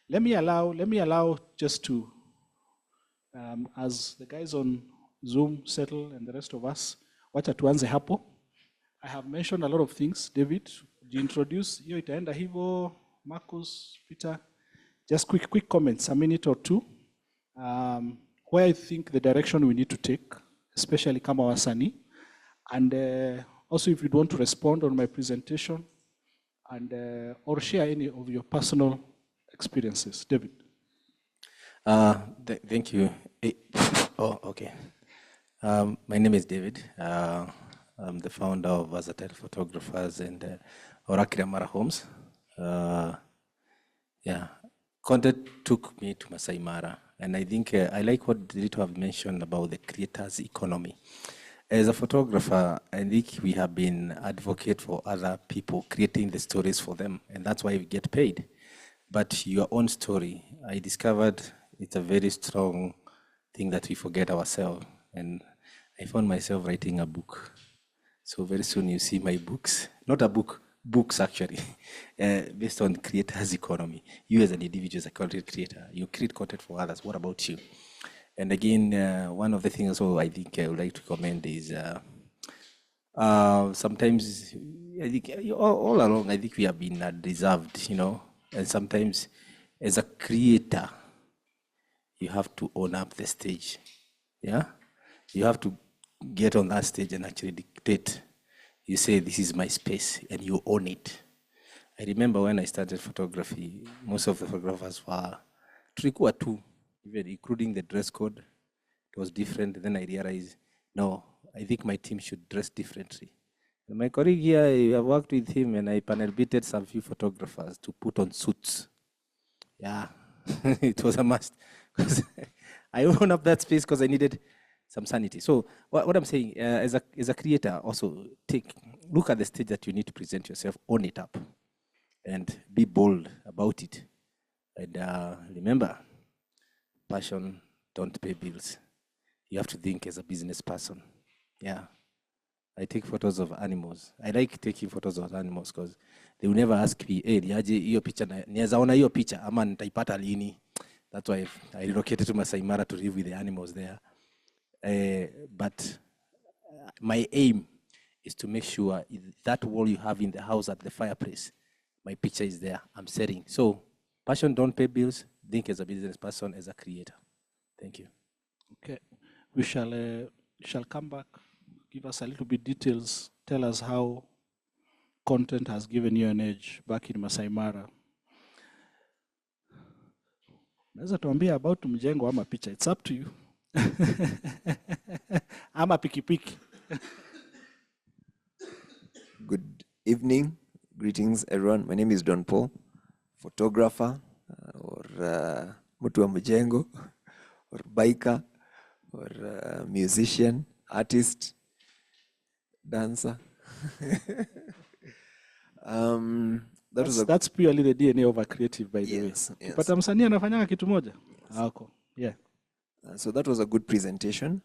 Let me allow just to, as the guys on Zoom settle and the rest of us, wacha tuanze hapo. I have mentioned a lot of things. David, introduce hiyo itaenda hivyo. Marcus, Peter, just quick comments, a minute or two. Where I think the direction we need to take, especially kama wasanii, and also if you'd want to respond on my presentation, and or share any of your personal experiences. David. Thank you. Oh, okay. My name is David. I'm the founder of Versatile Photographers and Orakira Mara Homes. Yeah, content took me to Masai Mara, and I think I like what Dito have mentioned about the creators' economy. As a photographer, I think we have been advocate for other people, creating the stories for them, and that's why we get paid. But your own story, I discovered it's a very strong thing that we forget ourselves. And I found myself writing a book. So very soon you see my books, not a book, books actually, based on creators' economy. You as an individual, as a content creator, you create content for others. What about you? And again, one of the things also I think I would like to commend is sometimes I think all along I think we have been deserved, you know, and sometimes as a creator, you have to own up the stage. Yeah, you have to get on that stage and actually dictate. You say, this is my space, and you own it. I remember when I started photography, most of the photographers were tulikuwa tu, even including the dress code. It was different. Then I realized, no, I think my team should dress differently. And my colleague here, I worked with him, and I panel beated some few photographers to put on suits. Yeah, it was a must. I owned up that space because I needed some sanity. So what I'm saying, as a creator, also look at the stage that you need to present yourself, own it up, and be bold about it. And remember, passion don't pay bills. You have to think as a business person. Yeah, I take photos of animals. I like taking photos of animals because they will never ask me, hey, niaje hiyo picha, niweza ona hiyo picha ama nitaipata lini. That's why I relocated to Masai Mara to live with the animals there. But my aim is to make sure that wall you have in the house at the fireplace, my picture is there, I'm setting. So passion don't pay bills, think as a business person, as a creator. Thank you. Okay, we shall come back, give us a little bit details, tell us how content has given you an edge back in Masai Mara. Naweza tuambia about mjengo ama picha, it's up to you. Ama pikipiki. Good evening, greetings everyone. My name is Don Paul, photographer or mtu wa mjengo or biker or musician, artist, dancer. That's purely the DNA of a creative, by the way. Yes. But msanii anafanyanga kitu moja. Hako. Yeah. So that was a good presentation.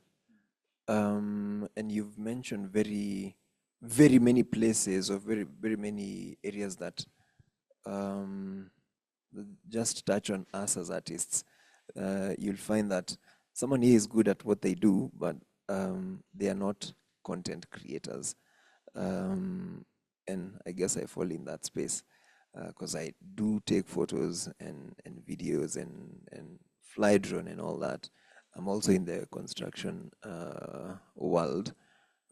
And you've mentioned very, very many places or very, very many areas that just touch on us as artists. You'll find that someone here is good at what they do, but they are not content creators. And I guess I fall in that space because I do take photos and videos and fly drone and all that. I'm also in the construction world,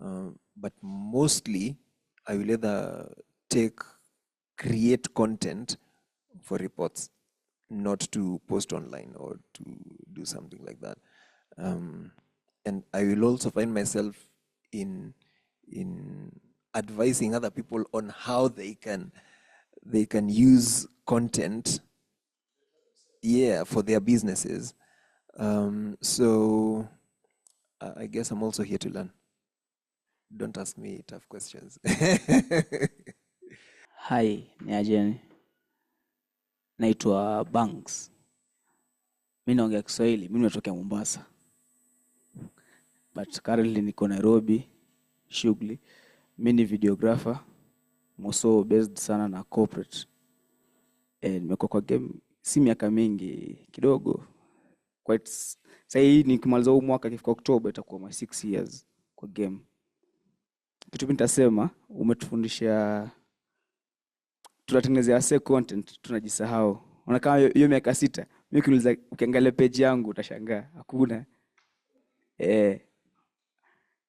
but mostly I will either create content for reports, not to post online or to do something like that. And I will also find myself in advising other people on how they can use content, for their businesses. So I guess I'm also here to learn. Don't ask me tough questions. Hi, ni ajeni. Naitwa Banks. Mimi naongea Kiswahili, mimi natokea Mombasa. But currently niko Nairobi, shughuli. Mimi ni videographer, also based sana na corporate. And nimekuwa kwa game si miaka mingi kidogo. Quite sasa hii nikimaliza huu mwaka ikifika Oktoba itakuwa my 6 years kwa game. Kitu mimi nitasema umetufundisha tunatengenezea ase content tunajisahau. Unaona kama hiyo miaka 6, mimi kuniuliza ukiangalia page yangu utashangaa hakuna.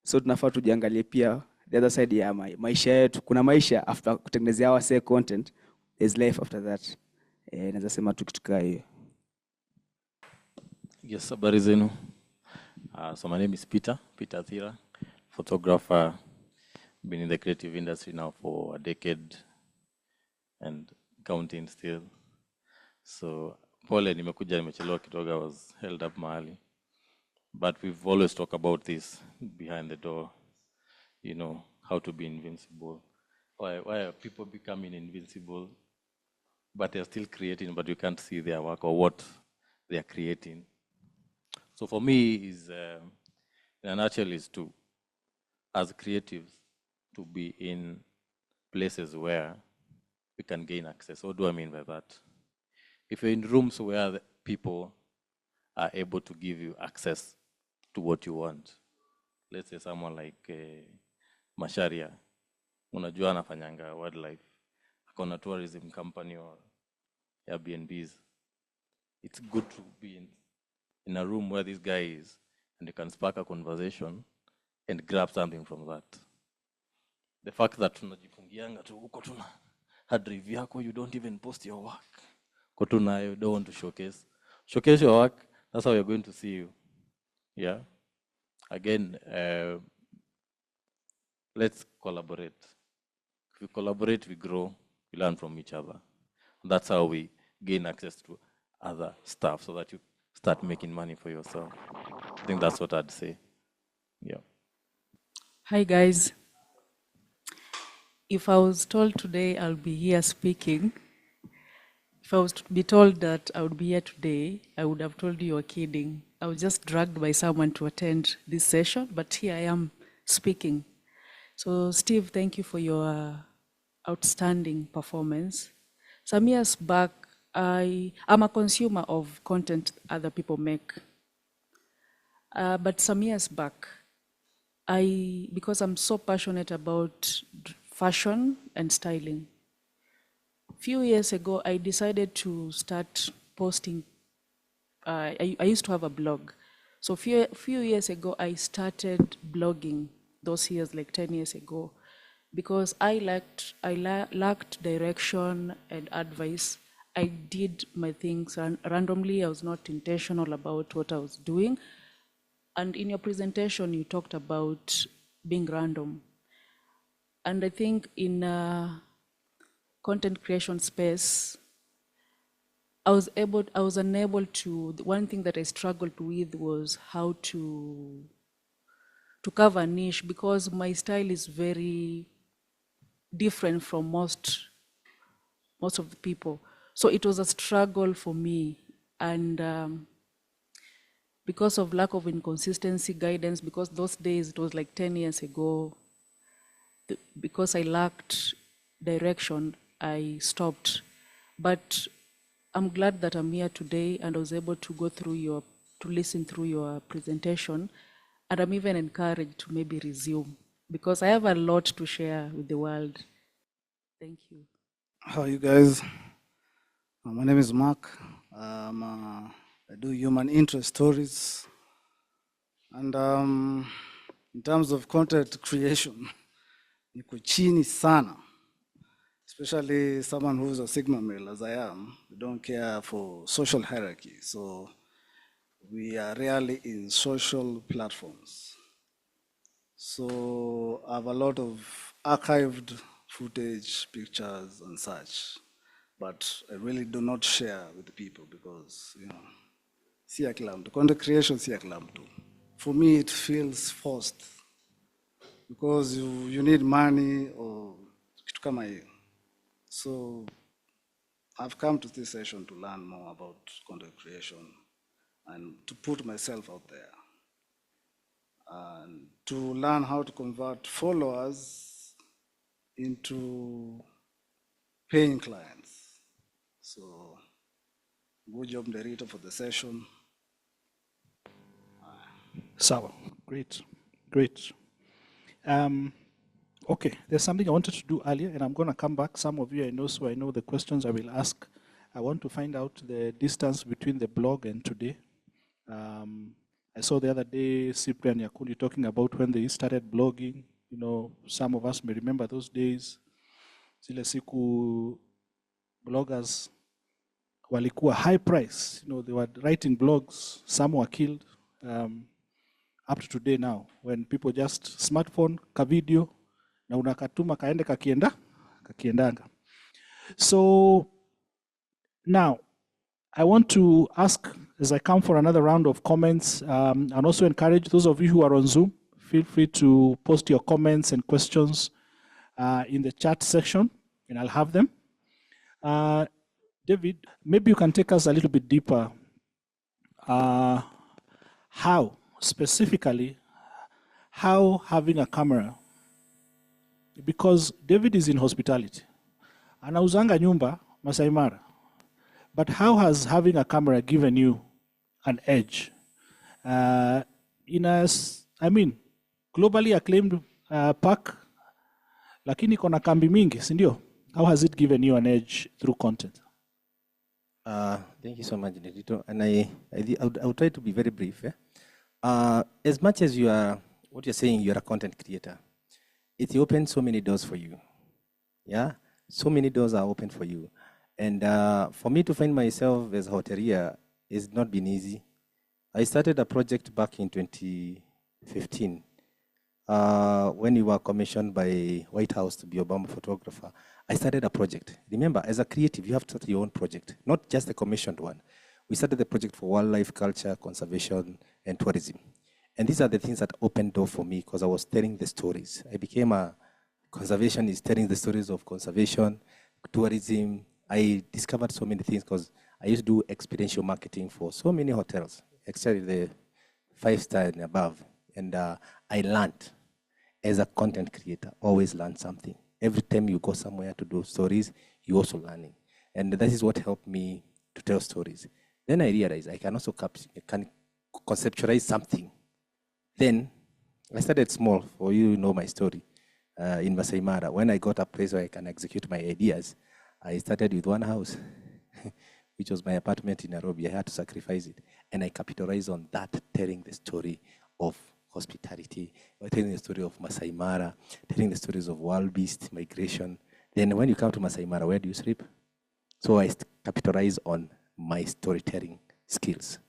So tunafaa tujiangalie pia the other side ya maisha yetu. Kuna maisha after kutengenezea ase content, there's life after that. Naweza sema tu kitu kama hiyo. Yes, habari zenu. So my name is Peter Thira, photographer, been in the creative industry now for a decade and counting still. So pole nimekuja nimechelewa kidogo, I was held up mahali. But we've always talked about this behind the door, you know, how to be invincible. Why are people becoming invincible, but they're still creating, but you can't see their work or what they're creating. So for me, is in a nutshell, is to, as creatives, to be in places where we can gain access. What do I mean by that? If you're in rooms where the people are able to give you access to what you want, let's say someone like Masharia, unajua anafanyanga wildlife, akona tourism company or Airbnbs, it's good to be in a room where this guy is, and you can spark a conversation and grab something from that. The fact that tunajifungianga tu uko tuna hard drive yako, you don't even post your work. Kotuna, you don't want to showcase your work. That's how you're going to see you. Yeah. Again, let's collaborate. If we collaborate, we grow, we learn from each other. That's how we gain access to other stuff, so that you start making money for yourself. I think that's what I'd say. Yeah. Hi guys. If I was told today I'll be here speaking, if I was to be told that I would be here today, I would have told you you're kidding. I was just dragged by someone to attend this session, but here I am speaking. So Steve, thank you for your outstanding performance. Some years back, I'm a consumer of content other people make. But some years back, because I'm so passionate about fashion and styling, a few years ago, I decided to start posting. I used to have a blog. So few years ago, I started blogging, those years, like 10 years ago, because I lacked direction and advice. I did my things randomly. I was not intentional about what I was doing. And in your presentation, you talked about being random. And I think in content creation space, I was unable to, one thing that I struggled with was how to cover a niche, because my style is very different from most of the people. So it was a struggle for me. And because of lack of inconsistency guidance, because those days, it was like 10 years ago, because I lacked direction, I stopped. But I'm glad that I'm here today and I was able to go through to listen through your presentation. And I'm even encouraged to maybe resume, because I have a lot to share with the world. Thank you. How are you guys? My name is Mark. I do human interest stories. And in terms of content creation, niko chini sana. Especially someone who's a Sigma male, as I am. We don't care for social hierarchy. So we are rarely in social platforms. So I have a lot of archived footage, pictures, and such. But I really do not share with the people because, si ya kila mtu. Content creation si ya kila mtu. For me, it feels forced because you need money or kitu kama hiyo. So I've come to this session to learn more about content creation and to put myself out there and to learn how to convert followers into paying clients. So Good job, Derito, for the session. Sawa. Great. Great. Okay, there's something I wanted to do earlier, and I'm going to come back. Some of you I know, so I know the questions I will ask. I want to find out the distance between the blog and today. I saw the other day Cyprian Yakundi talking about when they started blogging. You know, some of us may remember those days. Zile siku bloggers walikuwa high price. You know, they were writing blogs. Some were killed. Up to today now, when people just smartphone, ka video, na unakatuma kaende kakiendanga. So now, I want to ask, as I come for another round of comments, and also encourage those of you who are on Zoom, feel free to post your comments and questions in the chat section, and I'll have them. David, maybe you can take us a little bit deeper. How, specifically, how having a camera, because David is in hospitality, anauzanga nyumba Masai Mara, but how has having a camera given you an edge? Globally acclaimed park, lakini kona kambi mingi, si ndio? How has it given you an edge through content? Thank you so much, Nedito. And I'll try to be very brief. As much as what you're saying, you're a content creator, it opens so many doors for you. Yeah, so many doors are open for you. And for me to find myself as a hotelier, it's not been easy. I started a project back in 2015 when we were commissioned by White House to be Obama photographer. I started a project. Remember, as a creative, you have to start your own project, not just the commissioned one. We started the project for wildlife, culture, conservation, and tourism. And these are the things that opened door for me because I was telling the stories. I became a conservationist, telling the stories of conservation, tourism. I discovered so many things because I used to do experiential marketing for so many hotels, especially the 5-star and above. And I learned as a content creator, always learn something. Every time you go somewhere to do stories, you're also learning. And that is what helped me to tell stories. Then I realized I can also conceptualize something. Then I started small, for you know my story, in Masai Mara. When I got a place where I can execute my ideas, I started with one house, which was my apartment in Nairobi. I had to sacrifice it. And I capitalized on that, telling the story of hospitality, telling the story of Masai Mara, telling the stories of wild beast migration. Then when you come to Masai Mara, where do you sleep? So I capitalize on my storytelling skills.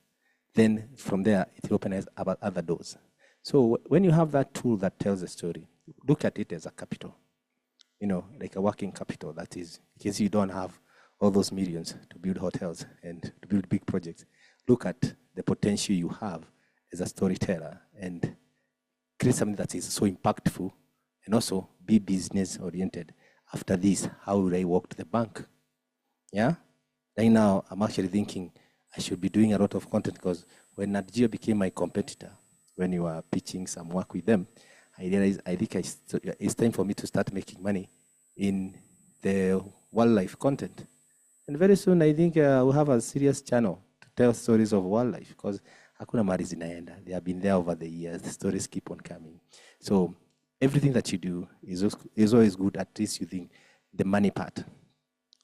Then from there, it opens up other doors. So when you have that tool that tells a story, look at it as a capital, like a working capital. That is, in case you don't have all those millions to build hotels and to build big projects, look at the potential you have as a storyteller and create something that is so impactful, and also be business oriented. After this, how will I walk to the bank? Yeah? Right now, I'm actually thinking I should be doing a lot of content because when NatGeo became my competitor, when you were pitching some work with them, I realized it's time for me to start making money in the wildlife content. And very soon, I think we'll have a serious channel to tell stories of wildlife because hakuna mahali zinaenda. They have been there over the years. The stories keep on coming. So everything that you do is always good. At least you think the money part.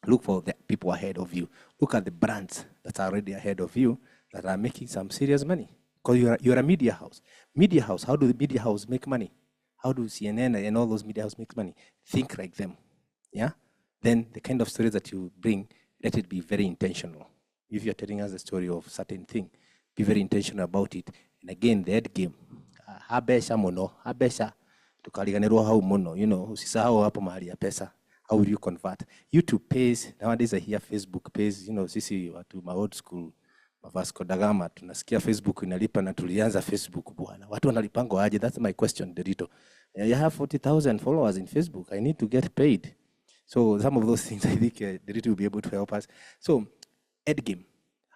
Look for the people ahead of you. Look at the brands that are already ahead of you that are making some serious money. Because you're a media house. Media house, how do the media house make money? How do CNN and all those media houses make money? Think like them. Yeah? Then the kind of stories that you bring, let it be very intentional. If you're telling us a story of a certain thing, be very intentional about it. And again, the end game. Habesha mono, habesha. Tukaliganirwa hau mono, usisahau hapo mahali ya pesa. How will you convert? YouTube pays, nowadays I hear Facebook pays, sisi watu ma old school, Vasco da Gama, tunasikia Facebook inalipa na tulianza Facebook bwana. Watu wanalipango aje? That's my question, Derito. You have 40,000 followers in Facebook. I need to get paid. So some of those things, I think Derito will be able to help us. So, end game.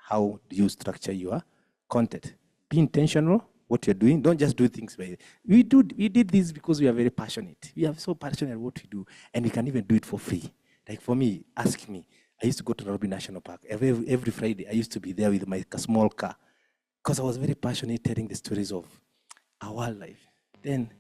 How do you structure your content? Be intentional. What you're doing, don't just do things by we did this because we are very passionate. We are so passionate at what we do, and we can even do it for free. Like for me, ask me. I used to go to Nairobi National Park. Every Friday, I used to be there with my small car because I was very passionate telling the stories of our wildlife. Then,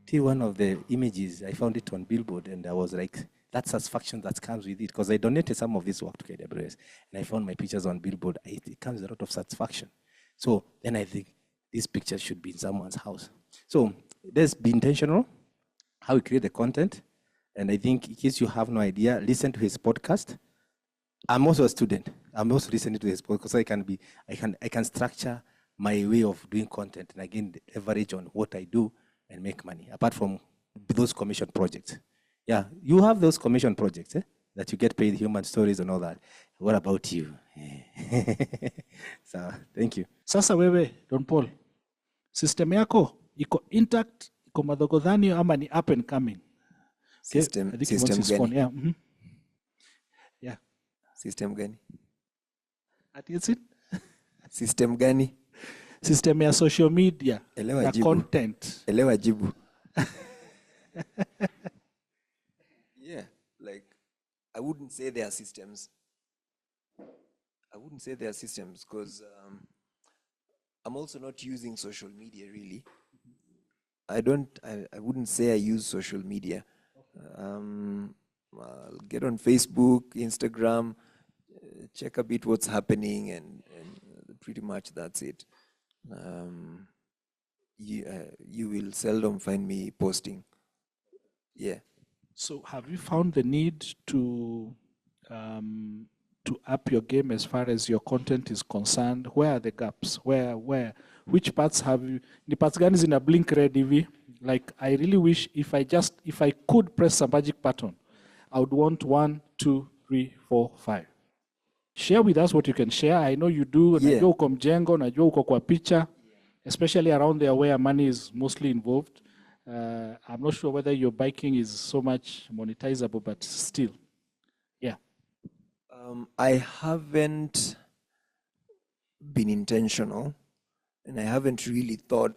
till one of the images, I found it on Billboard, and I was like, that satisfaction that comes with it, because I donated some of this work to KWS, and I found my pictures on Billboard. It comes with a lot of satisfaction. So then I think these pictures should be in someone's house. So let's be intentional how we create the content. And I think in case you have no idea, listen to his podcast. I'm also a student. I'm also listening to his podcast, so I can structure my way of doing content and again leverage on what I do and make money. Apart from those commission projects, yeah, you have those commission projects that you get paid, human stories and all that. What about you? So thank you. Sasa wewe Don Paul, system yako iko intact, iko madhogodhani ama ni up and coming? System, I think he system wants his phone. gani? Yeah. Yeah. System gani? That's it. System gani? System ya social media, Elewa ya jibu. content. Elewa jibu. Yeah, like I wouldn't say they are systems. I wouldn't say they are systems because I'm also not using social media really. I wouldn't say I use social media. I'll get on Facebook, Instagram, check a bit what's happening, and pretty much that's it. You will seldom find me posting. Yeah. So have you found the need to up your game as far as your content is concerned? Where are the gaps? Which parts have you? The parts gani zina blink red hivi? Like I really wish if I could press a magic button, I would want 1, 2, 3, 4, 5. Share with us what you can share. I know you do. Yeah. Najua uko mjengo, najua uko kwa picha, especially around there where money is mostly involved. I'm not sure whether your biking is so much monetizable, but still, yeah. I haven't been intentional, and I haven't really thought,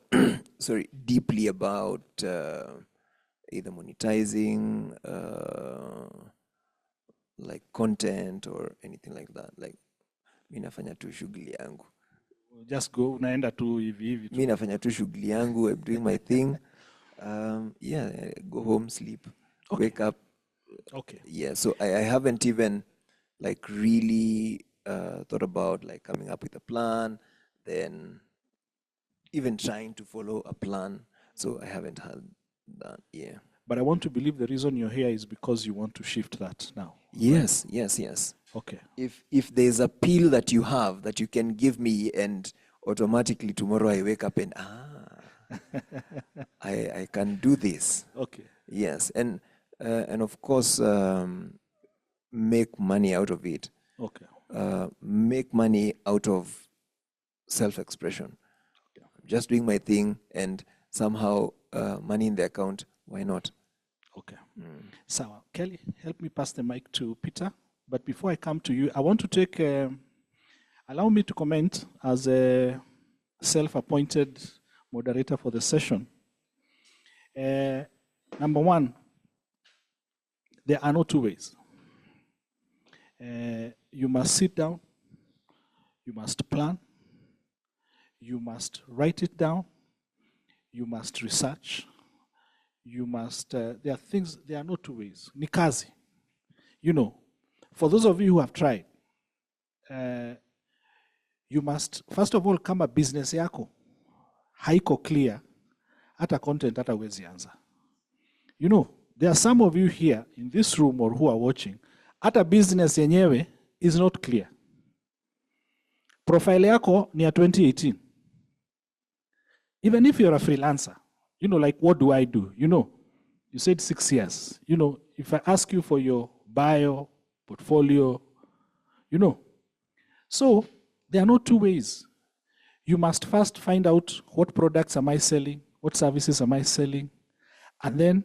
deeply about either monetizing, like content or anything like that. Like, mi nafanya tu shughuli yangu. Just go, unaenda tu hivi hivi tu. Mi nafanya tu shughuli yangu. I'm doing my thing. Yeah, go home, sleep, wake up. Okay. Yeah, so I haven't even like really thought about like coming up with a plan, then even trying to follow a plan. So I haven't had that. Yeah. But I want to believe the reason you're here is because you want to shift that now. Yes. Okay. If there's a pill that you have that you can give me, and automatically tomorrow I wake up and I can do this. Okay. Yes, and of course make money out of it. Okay. Make money out of self-expression. Okay. Just doing my thing and somehow money in the account. Why not? Okay. So, Kelly, help me pass the mic to Peter. But before I come to you, I want to take, allow me to comment as a self-appointed moderator for the session. Number one, there are no two ways. You must sit down, you must plan, you must write it down, you must research, you must, there are no two ways. Ni kazi. You know, for those of you who have tried, you must, first of all, kama business yako haiko clear, hata content hata huwezi anza. You know, there are some of you here in this room or who are watching, hata business yenyewe is not clear. Profile yako ni ya 2018. Even if you're a freelancer, you know, like, what do I do? You know, you said 6 years. You know, if I ask you for your bio, portfolio, you know. So there are no two ways. You must first find out what products am I selling, what services am I selling, and then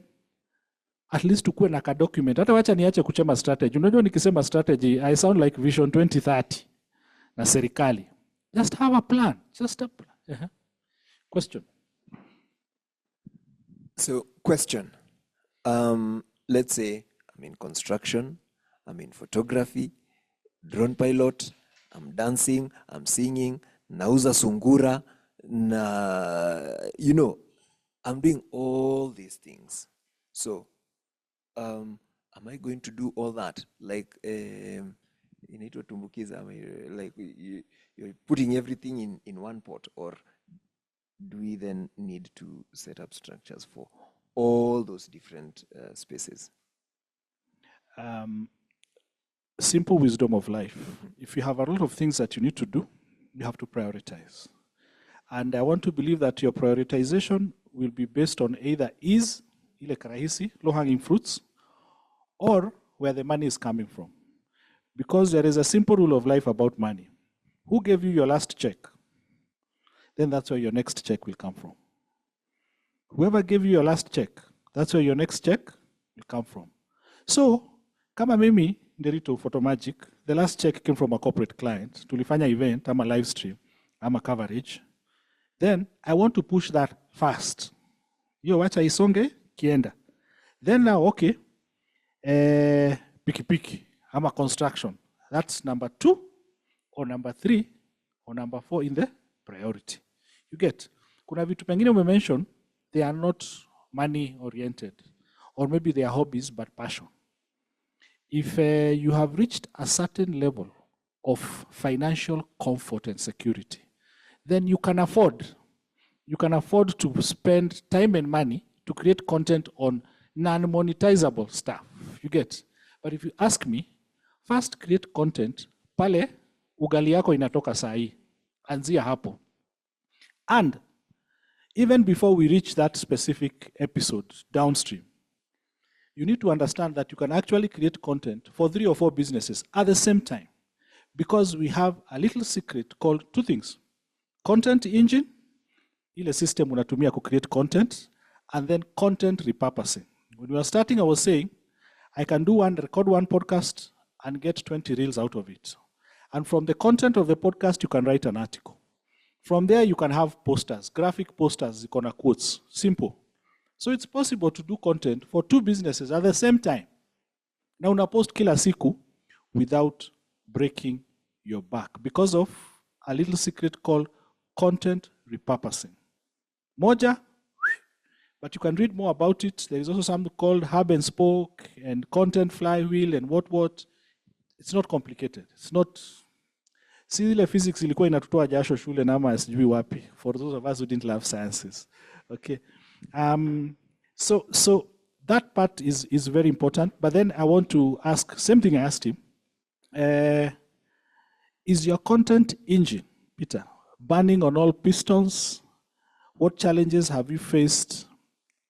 at least tukue na ka document. Hata wacha niache kuchema strategy. Unajua nikisema strategy, I sound like Vision 2030 na serikali. Just have a plan. Just a plan. Question. So, question. Let's say I'm in construction, I'm in photography, drone pilot, I'm dancing, I'm singing, nauza sungura, I'm doing all these things. So, am I going to do all that? Like, inaitwa tumbukiza, like you're putting everything in one pot, or do we then need to set up structures for all those different spaces? Simple wisdom of life. If you have a lot of things that you need to do, you have to prioritize. And I want to believe that your prioritization will be based on either ease, ile karahisi, low-hanging fruits, or where the money is coming from. Because there is a simple rule of life about money. Who gave you your last check? Then that's where your next check will come from. Whoever gave you your last check, that's where your next check will come from. So, kama mimi, Nderito Photomagic, the last check came from a corporate client. Tulifanya event, I'm a live stream, I'm a coverage. Then I want to push that fast. Yo, wacha isonge, kienda. Then now, okay, piki, I'm a construction. That's number 2, or number 3, or number 4 in the priority. You get? Kuna vitu pengine mention, they are not money oriented, or maybe they are hobbies but passion. If you have reached a certain level of financial comfort and security, then you can afford to spend time and money to create content on non-monetizable stuff. You get? But if you ask me, first create content pale ugali yako inatoka saa hii. Anzia hapo. And even before we reach that specific episode downstream, you need to understand that you can actually create content for 3 or 4 businesses at the same time, because we have a little secret called 2 things: content engine, ile system unatumia to create content, and then content repurposing. When we were starting, I was saying I can record one podcast and get 20 reels out of it. And from the content of the podcast, you can write an article. From there, you can have posters, graphic posters, zikona quotes, simple. So it's possible to do content for 2 businesses at the same time. Now una post kila siku without breaking your back because of a little secret called content repurposing. Moja, but you can read more about it. There is also something called hub and spoke and content flywheel and what. It's not complicated. It's not. Si ile physics ilikuwa inatutoa jasho shule na ama sijui wapi, for those of us who didn't love sciences. Okay. So that part is very important. But then I want to ask, same thing I asked him. Is your content engine, Peter, burning on all pistons? What challenges have you faced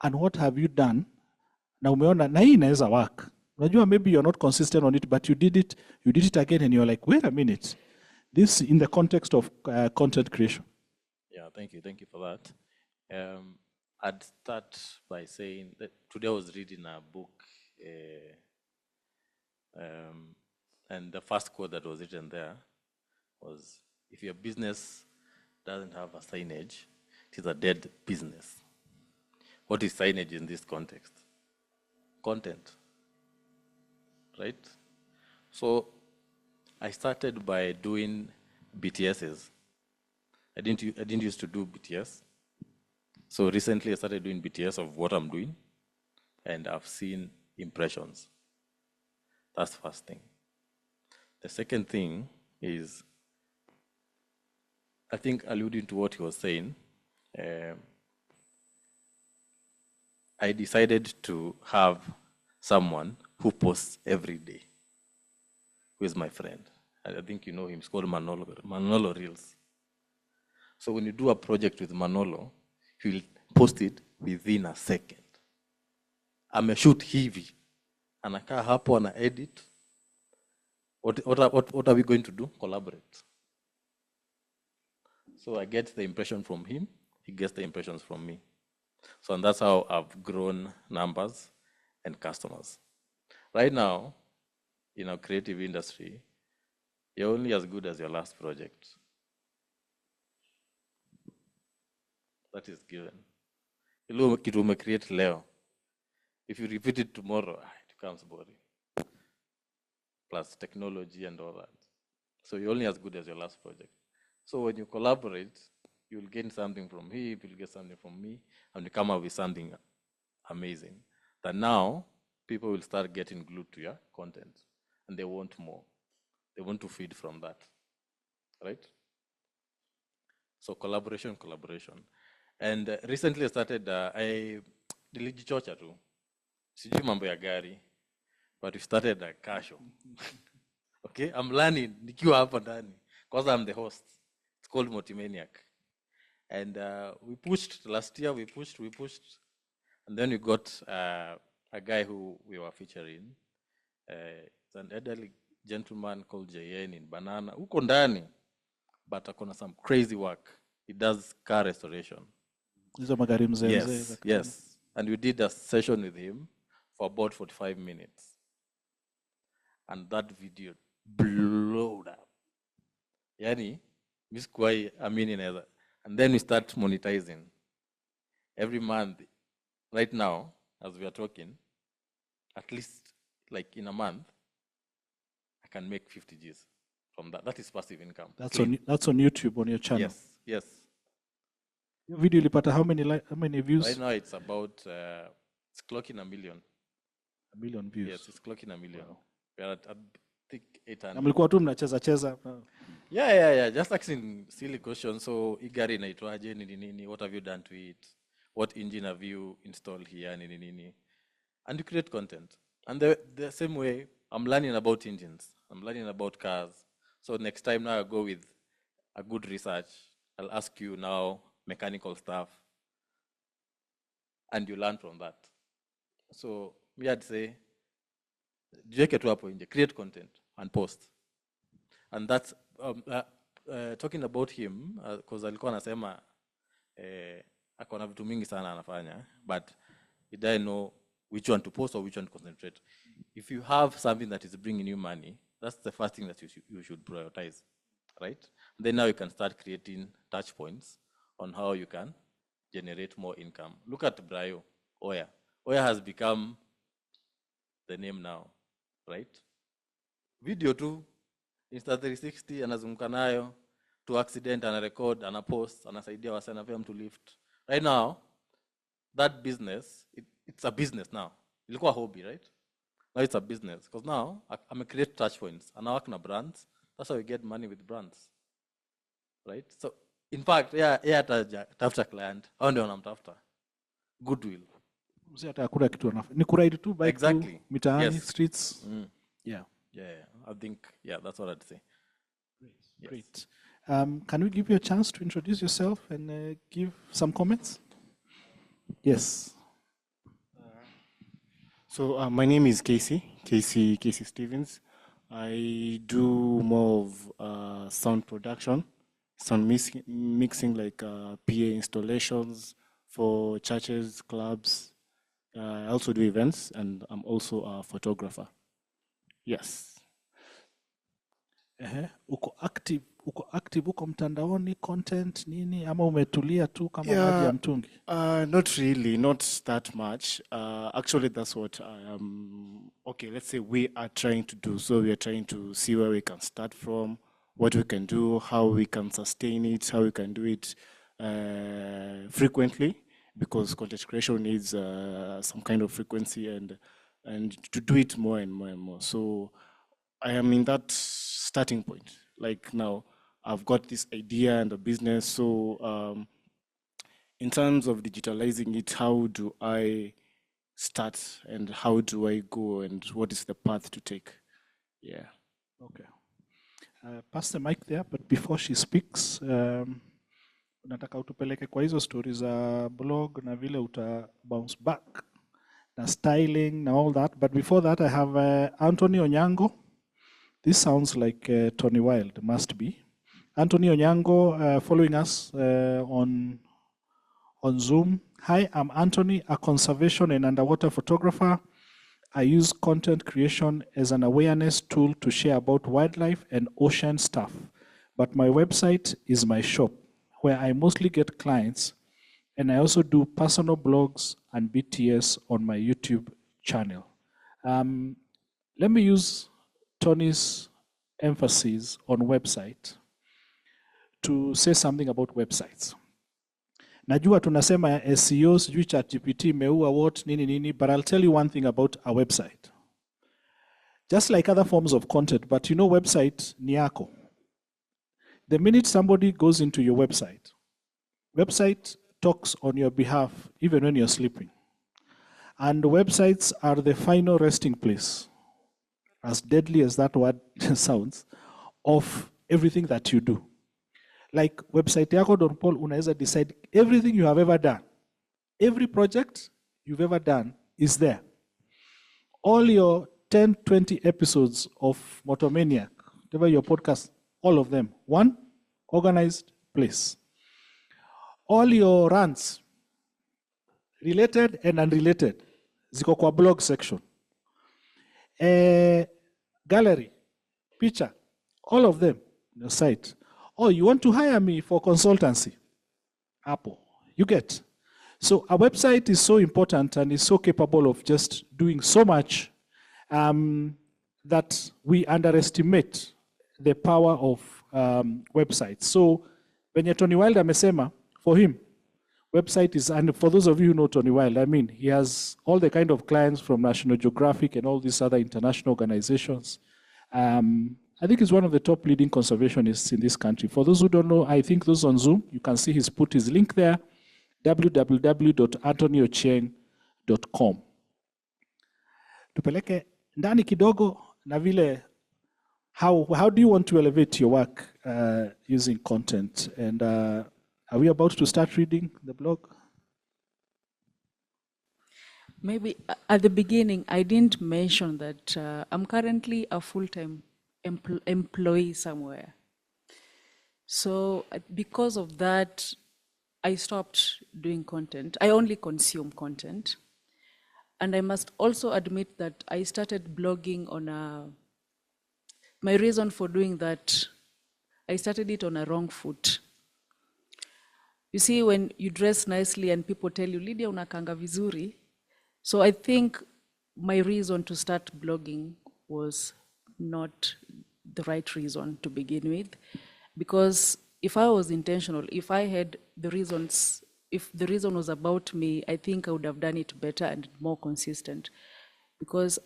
and what have you done? Na umeona na hii inaweza work. Unajua, maybe you're not consistent on it, but you did it again and you're like, wait a minute. This in the context of content creation. Yeah, thank you for that. I'd start by saying that today I was reading a book, and the first quote that was written there was, if your business doesn't have a signage, it is a dead business. What is signage in this context? Content, right? So I started by doing BTSs. I didn't used to do BTS. So recently I started doing BTS of what I'm doing, and I've seen impressions. That's the first thing. The second thing is, I think alluding to what he was saying, I decided to have someone who posts every day, who is my friend. I think you know him, it's called Manolo Reels. So when you do a project with Manolo, he'll post it within a second. Ameshoot hivi, anakaa hapo, ana edit. What are we going to do? Collaborate. So I get the impression from him, he gets the impressions from me. So and that's how I've grown numbers and customers. Right now, in our creative industry, you're only as good as your last project. That is given. Kitu umecreate leo. If you repeat it tomorrow, it becomes boring. Plus technology and all that. So you're only as good as your last project. So when you collaborate, you'll gain something from him, you'll get something from me, and you come up with something amazing. That now people will start getting glued to your content, and they want more. They want to feed from that, right? So collaboration. And recently I started, nilijichocha tu. Sijui mambo ya gari, but we started a car show. Okay, I'm learning nikiwa hapa ndani because I'm the host. It's called Multimaniac. And we pushed last year, we pushed, and then we got a guy who we were featuring. It's an elderly gentleman called JN in Banana. Uko ndani, but akona some crazy work. He does car restoration. Hizo magari mzee Yes, mzee. yes. And we did a session with him for about 45 minutes. And that video blew up. Yani, Miss Kwai, inaweza. And then we start monetizing. Every month, right now, as we are talking, at least like in a month, I can make 50 Gs from that. That is passive income. That's on YouTube on your channel. Yes, yes. Your video ilipata how many views? Right now it's about, it's clocking 1 million. 1 million views. Yes, it's clocking 1 million. We're at, I think, 800. Na mlikuwa tu mnacheza. Yeah. Just asking silly questions. So, hii gari inaitwaje nini? What have you done to it? What engine have you installed here? Nini? And you create content. And the same way, I'm learning about engines. I'm learning about cars. So next time now I go with a good research. I'll ask you now mechanical stuff. And you learn from that. So me I'd say, jiweke tu hapo nje, create content and post. And that's talking about him, because alikuwa anasema ako na vitu mingi sana anafanya, but he doesn't know which one to post or which one to concentrate. If you have something that is bringing you money, that's the first thing that you should prioritize, right? And then now you can start creating touch points on how you can generate more income. Look at Brayo, Oya. Oya has become the name now, right? Video tu, Insta360 anazunguka nayo, to accident, anarecord, anapost, anasaidia wase, anapea mtu lift. Right now, that business, it's a business now. Ilikuwa hobby, right? Now it's a business. Because now, I'm a create touch points. And I work na brands. That's how we get money with brands. Right? So, in fact, tafuta client. Hao ndio wanamtafuta. Goodwill. Mzee hata hakuna kitu anafanya. Ni kuride tu bike Exactly. tu, mitaani, Yes. streets. Yeah. I think, that's what I'd say. Yes. Great. Can we give you a chance to introduce yourself and give some comments? Yes. So my name is Casey Stevens. I do more of sound production, sound mixing like PA installations for churches, clubs. I also do events, and I'm also a photographer. Yes. Uko active uko mtandaoni, content nini, ama umetulia tu kama maji ya mtungi? Not really, not that much. Actually, that's what I am. Okay, let's say we are trying to do. So we are trying to see where we can start from, what we can do, how we can sustain it, how we can do it frequently, because content creation needs some kind of frequency and to do it more and more and more. So I am in that starting point. Like now, I've got this idea and a business. So in terms of digitalizing it, how do I start and how do I go and what is the path to take? Yeah. Okay. Pass the mic there, but before she speaks, nataka utupeleke kwa hizo stories za blog na vile uta bounce back na styling na all that. But before that, I have Anthony Onyango. This sounds like Tony Wilde, must be. Anthony Onyango following us on Zoom. Hi, I'm Anthony, a conservation and underwater photographer. I use content creation as an awareness tool to share about wildlife and ocean stuff. But my website is my shop, where I mostly get clients, and I also do personal blogs and BTS on my YouTube channel. Let me use Tony's emphasis on website to say something about websites. Najua tunasema SEO, sijui ChatGPT imeua what nini nini, but I'll tell you one thing about a website. Just like other forms of content, but you know website ni yako. The minute somebody goes into your website talks on your behalf even when you're sleeping. And websites are the final resting place, as deadly as that word sounds, of everything that you do. Like website yako Don Paul, unaweza decide everything you have ever done. Every project you've ever done is there. All your 10, 20 episodes of Motomaniac, whatever your podcast, all of them, one organized place. All your rants, related and unrelated, ziko kwa blog section. Gallery, picture, all of them, your site. Oh, you want to hire me for consultancy? Apple, you get. So a website is so important and is so capable of just doing so much that we underestimate the power of websites. So when Tony Wilde amesema, for him, website is, and for those of you who know Tony Wilde, I mean, he has all the kind of clients from National Geographic and all these other international organizations. I think he's one of the top leading conservationists in this country. For those who don't know, I think those on Zoom, you can see he's put his link there, www.antonyochieng.com. Tupeleke ndani kidogo na vile, how do you want to elevate your work using content? And are we about to start reading the blog? Maybe at the beginning, I didn't mention that I'm currently a full-time employee somewhere. So because of that, I stopped doing content. I only consume content. And I must also admit that I started blogging on my reason for doing that, I started it on a wrong foot. You see, when you dress nicely and people tell you, Lydia, unakanga vizuri. So I think my reason to start blogging was not the right reason to begin with. Because if I was intentional, if I had the reasons, if the reason was about me, I think I would have done it better and more consistent. Because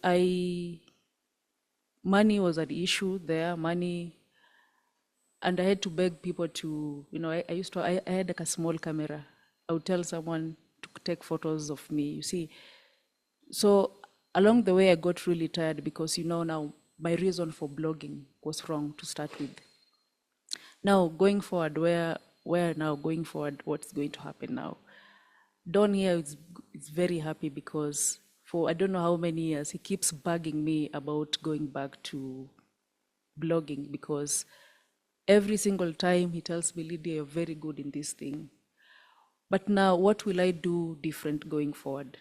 money was an issue there, money, and I had to beg people to, I had like a small camera. I would tell someone to take photos of me, you see. So along the way, I got really tired because, now my reason for blogging was wrong to start with. Now, going forward, what's going to happen now? Don here is very happy because for I don't know how many years, he keeps bugging me about going back to blogging because every single time he tells me, Lydia, you're very good in this thing. But now, what will I do different going forward?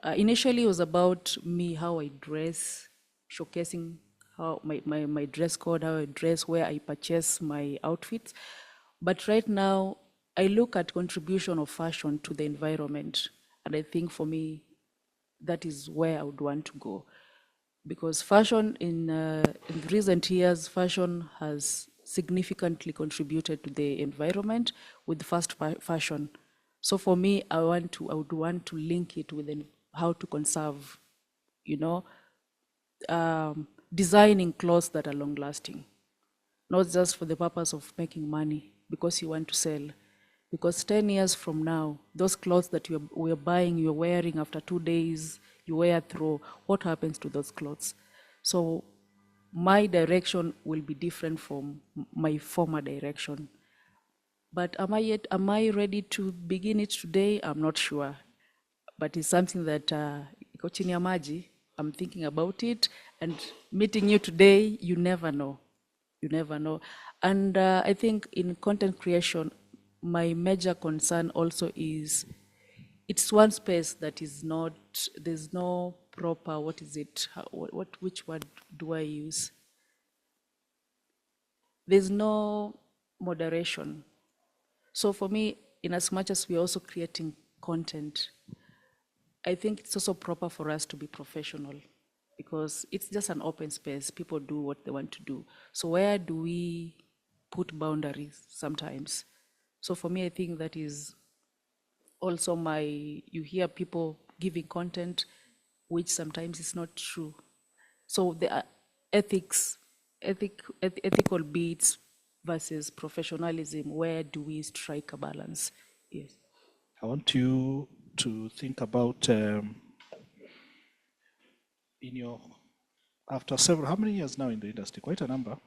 Initially, it was about me, how I dress, showcasing how my dress code, how I dress, where I purchase my outfits. But right now, I look at contribution of fashion to the environment. And I think for me, that is where I would want to go. Because fashion in recent years, fashion has significantly contributed to the environment with fast fashion. So for me, I would want to link it with how to conserve, designing clothes that are long lasting, not just for the purpose of making money because you want to sell. Because 10 years from now, those clothes that we're buying, you're wearing after 2 days, you wear through, what happens to those clothes? So my direction will be different from my former direction. But am I ready to begin it today? I'm not sure. But it's something that iko chini ya maji. I'm thinking about it. And meeting you today, you never know. You never know. And I think in content creation, my major concern also is it's one space that is not, there's no proper, which word do I use? There's no moderation. So for me, in as much as we're also creating content, I think it's also proper for us to be professional. because it's just an open space. People do what they want to do. So where do we put boundaries sometimes? So for me, I think that is also you hear people giving content which sometimes is not true. So the ethical beats versus professionalism, where do we strike a balance? Yes. I want you to think about in your after several, how many years now in the industry? Quite a number.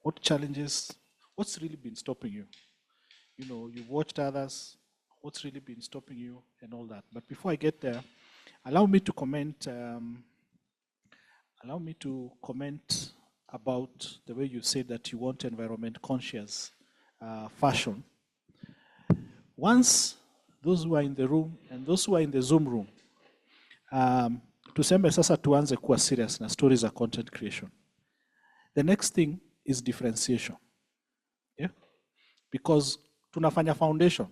What challenges? What's really been stopping you? You know, you've watched others. What's really been stopping you and all that. But before I get there, allow me to comment. Allow me to comment about the way you said that you want environment conscious fashion. Once those who are in the room and those who are in the Zoom room, tuseme sasa tuanze kuwa serious na stories za content creation. The next thing is differentiation. Yeah? Because tunafanya foundation.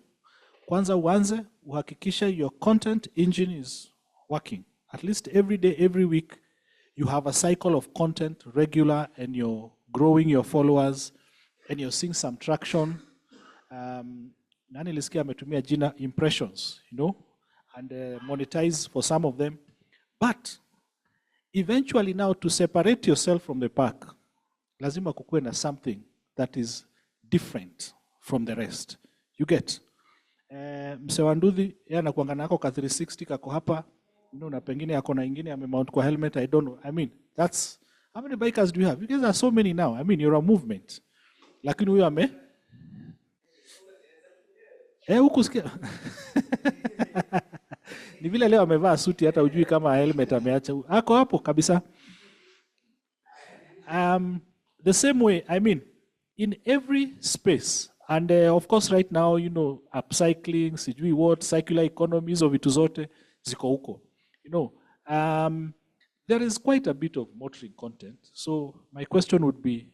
Kwanza uanze uhakikishe your content engine is working. At least every day, every week, you have a cycle of content regular and you're growing your followers and you're seeing some traction. Nani lisikia ametumia jina impressions, you know, and monetize for some of them. But eventually now to separate yourself from the pack, lazima kukuwe na something that is different from the rest. You get? Mse wa Nduthi, yeye anakuanga nako ka 360 kako hapa, na pengine yako na ingine amemount kwa helmet, I don't know. I mean, that's, how many bikers do you have? Because there are so many now. I mean, you're a movement. Lakini huyo huku sikia. Ni vile leo amevaa suti hata ujui kama helmet ameacha. Ako hapo kabisa. The same way, I mean, in every space, and of course right now, you know, upcycling, sijui what, circular economy, hizo vitu zote ziko huko. You know, there is quite a bit of motoring content. So my question would be,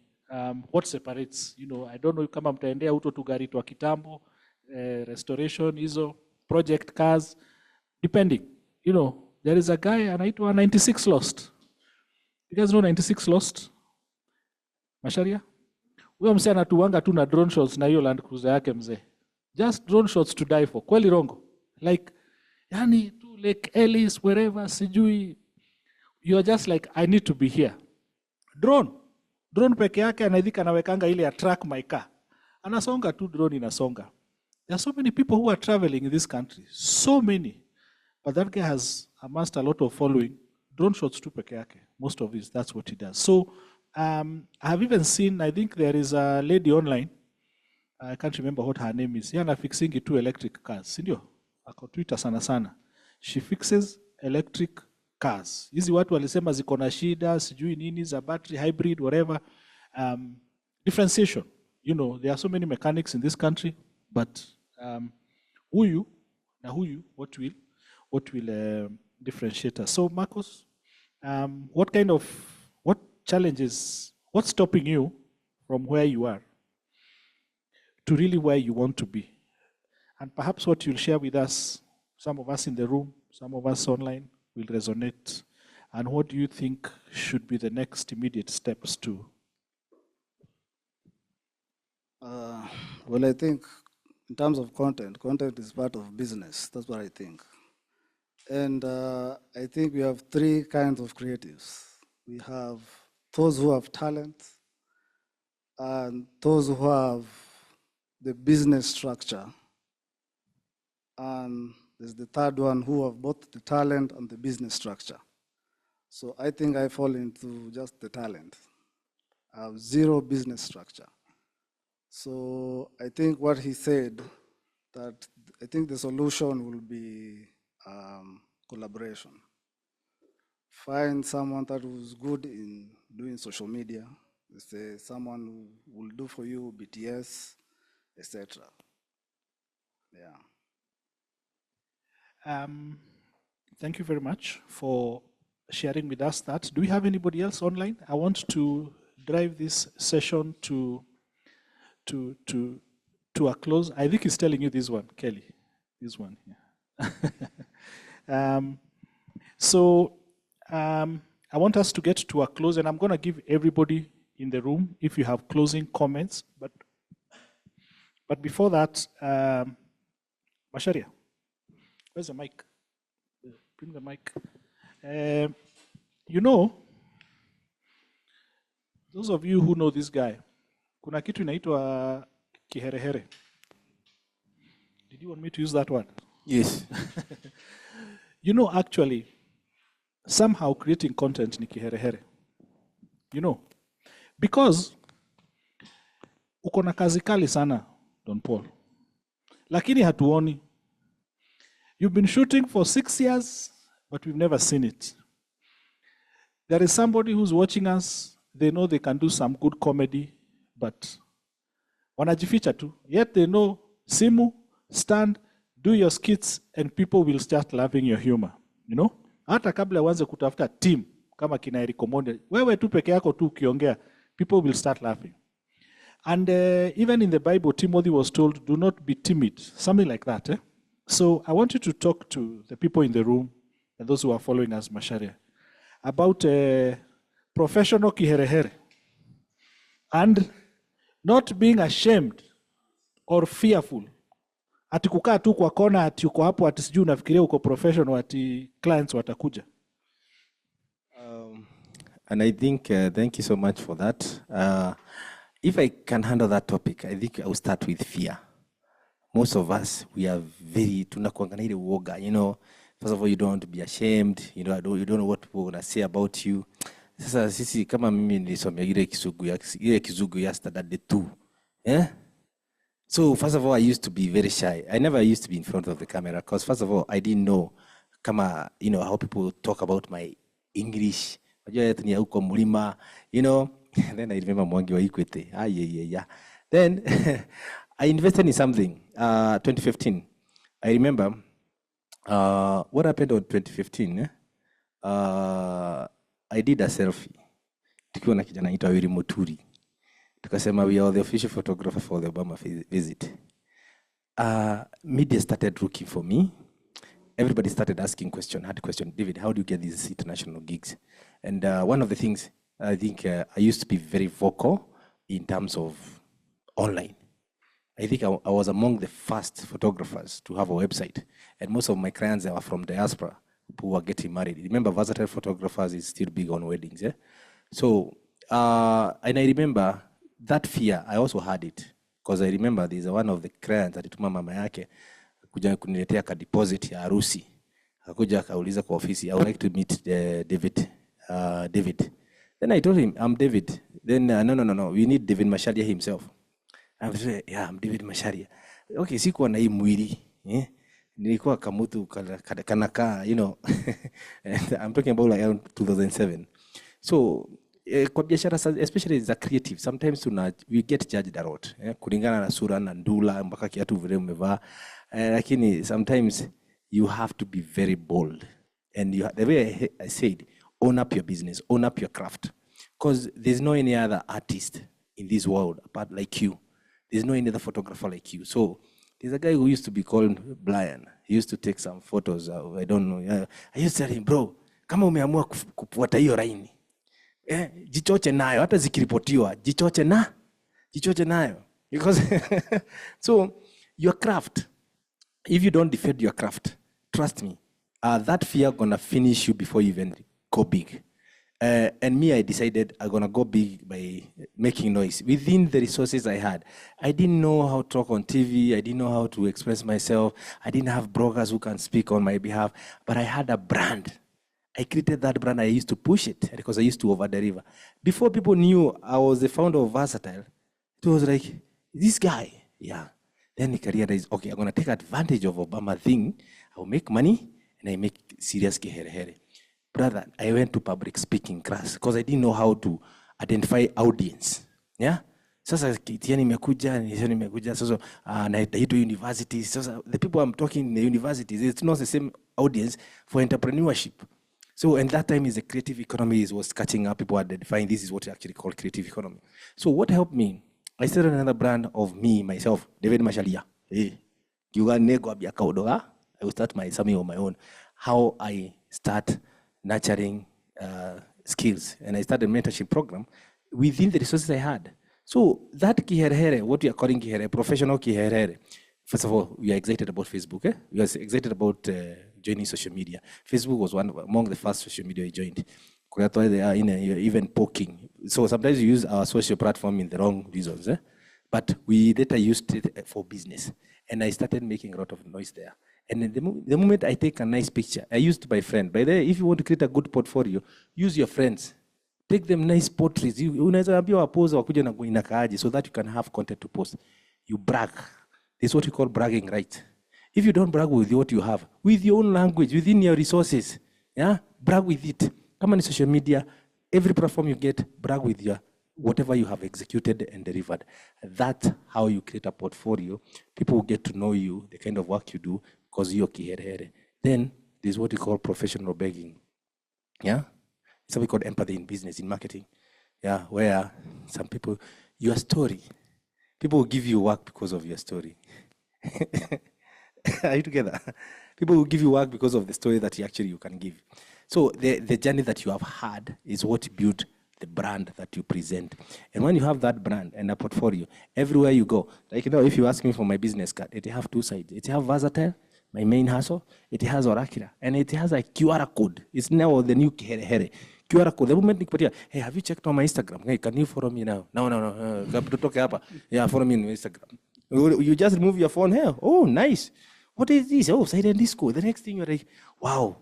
what separates, you know, I don't know kama mtaendea uto tu gari twa kitambo, restoration, hizo, project cars, depending. You know, there is a guy anaitwa 96 Lost. You guys know 96 Lost? Masharia? Huyo msee anatuanga tu na drone shots na hiyo Land Cruiser yake mzee. Just drone shots to die for. Kweli rongo. Like, yani tu Lake Ellis, wherever, sijui. You are just like, I need to be here. Drone. Drone peke yake anaidhika anawekanga ile ya track my car. Anasonga tu drone inasonga. There are so many people who are traveling in this country. So many. But that guy has amassed a lot of following. Drone shots tu peke yake. Most of it, that's what he does. So, I have even seen, I think there is a lady online, I can't remember what her name is. Yana fixing two electric cars. Sindio? Ako Twitter sana sana. She fixes electric cars. Hizi watu walisema ziko na shida, sijui nini, za battery, hybrid, whatever. Differentiation. You know, there are so many mechanics in this country, but huyu na huyu, what will differentiate us? So Marcos, what challenges, what's stopping you from where you are to really where you want to be? And perhaps what you'll share with us, some of us in the room, some of us online, will resonate. And what do you think should be the next immediate steps to? Well, I think in terms of content is part of business. That's what I think. And I think we have three kinds of creatives. We have those who have talent and those who have the business structure. And there's the third one who have both the talent and the business structure. So I think I fall into just the talent. I have zero business structure. So I think what he said, that I think the solution will be collaboration. Find someone that was good in doing social media. Let's say someone who will do for you BTS, etc. Yeah. Thank you very much for sharing with us that. Do we have anybody else online? I want to drive this session to a close. I think he's telling you this one, Kelly. This one. Yeah. So I I want us to get to a close, and I'm going to give everybody in the room if you have closing comments. But before that, Masharia, where's the mic? Bring the mic. You know, those of you who know this guy, kuna kitu inaitwa kiherehere. Did you want me to use that word? Yes. You know, actually, somehow creating content ni kiherehere. You know, because uko na kazi kali sana, Don Paul. Lakini hatuoni. You've been shooting for 6 years, but we've never seen it. There is somebody who's watching us, they know they can do some good comedy, but wanajificha tu. Yet they know, simu, stand, do your skits, and people will start loving your humor. You know? Hata kabla uanze kutafuta team, kama kina Eric Omondi, wewe tu peke yako tu ukiongea, people will start laughing. And even in the Bible, Timothy was told, do not be timid, something like that. Eh? So I want you to talk to the people in the room and those who are following us, Masharia, about professional kiherehere and not being ashamed or fearful. Ati kukaa tu kwa kona ati uko hapo ati sijui unafikiria uko professional ati clients watakuja. And I think, thank you so much for that. If I can handle that topic, I think I will start with fear. Most of us, we are very, tunakuanga na ile uoga, you know. First of all, you don't want to be ashamed, you know, you don't know what people are going to say about you. Sasa sisi kama mimi nilisomea ile kizugu ya standard 2. Yeah? So first of all, I used to be very shy. I never used to be in front of the camera because first of all, I didn't know kama, you know, how people talk about my English. You know, then I remember Mwangi wa Equity. Then I invested in something, 2015. I remember what happened on 2015. I did a selfie. Tukiwa na kijana anaitwa Wili Muturi. Tukasema we are the official photographer for the Obama visit. Media started looking for me. Everybody started asking hard question, David, how do you get these international gigs? And one of the things, I think I used to be very vocal in terms of online. I think I was among the first photographers to have a website. And most of my clients were from diaspora who were getting married. Remember, versatile photographers is still big on weddings. Yeah? So, and I remember that fear, I also had it. Because I remember there's one of the clients alituma mama yake kuja kuniletea ka deposit ya harusi. Akakuja akauliza kwa ofisi, I would like to meet David. Then I told him, I'm David. Then, no, we need David Masharia himself. I was like, yeah, I'm David Masharia. Okay, sikuwa na hii mwili. Nilikuwa kamutu kanaka, you know. And I'm talking about like around 2007. So, kwa biashara, especially as a creative, sometimes we get judged a lot. Kulingana na sura na ndula, mpaka kiatu vile umevaa. Lakini sometimes you have to be very bold. And the way I said, own up your business, own up your craft. Because there's no any other artist in this world apart like you. There's no any other photographer like you. So there's a guy who used to be called Brian. He used to take some photos. I don't know. I used to tell him, bro, kama umeamua kufuata hiyo raini, jichoche nayo. Hata zikiripotiwa, jichoche nayo. Because so your craft, if you don't defend your craft, trust me, that fear gonna finish you before you even go big. And me, I decided I'm gonna go big by making noise within the resources I had. I didn't know how to talk on TV. I didn't know how to express myself. I didn't have bloggers who can speak on my behalf. But I had a brand. I created that brand. I used to push it because I used to over-deliver. Before people knew I was the founder of Versatile, it was like, this guy, yeah. Then the career is, okay, I'm gonna take advantage of Obama thing. I'll make money and I make serious keherehere. Brother, I went to public speaking class because I didn't know how to identify audience. Yeah? Sasa kitiani nimekuja, sasa naitwa universities. Sasa the people I'm talking in the universities, it's not the same audience for entrepreneurship. So, and that time the creative economy was catching up. People are identifying this is what you actually call creative economy. So what helped me? I started another brand of me, myself, David Masharia. I will start something on my own. How I start nurturing skills, and I started a mentorship program within the resources I had. So that kiherehere, what we are calling kiherehere, professional kiherehere, first of all, we are excited about Facebook. We are excited about joining social media. Facebook was one among the first social media I joined. They are even poking. So sometimes you use our social platform in the wrong reasons. But we later used it for business. And I started making a lot of noise there. And then the moment I take a nice picture, I used my friend. By the way, if you want to create a good portfolio, use your friends. Take them nice portraits. Unaweza ambia wapose wakuja na inakaaje so that you can have content to post. You brag. This is what we call bragging, right? If you don't brag with what you have, with your own language, within your resources, yeah, brag with it. Come on social media, every platform you get, brag with your whatever you have executed and delivered. That's how you create a portfolio. People will get to know you, the kind of work you do, because you're kiherehere. Then there's what we call professional begging. Yeah? It's what we call empathy in business, in marketing. Yeah, where some people, your story, people will give you work because of your story. Are you together? People will give you work because of the story that you can give. So the journey that you have had is what built the brand that you present. And when you have that brand and a portfolio, everywhere you go, like, if you ask me for my business card, it has two sides. It has Versatile, my main hustle. It has Orakira, and it has a QR code. It's now the new QR code. The moment you hey, have you checked on my Instagram? Hey, can you follow me now? No. Yeah, follow me on Instagram. You just remove your phone here. Oh, nice. What is this? Oh, silent disco. The next thing you're like, wow.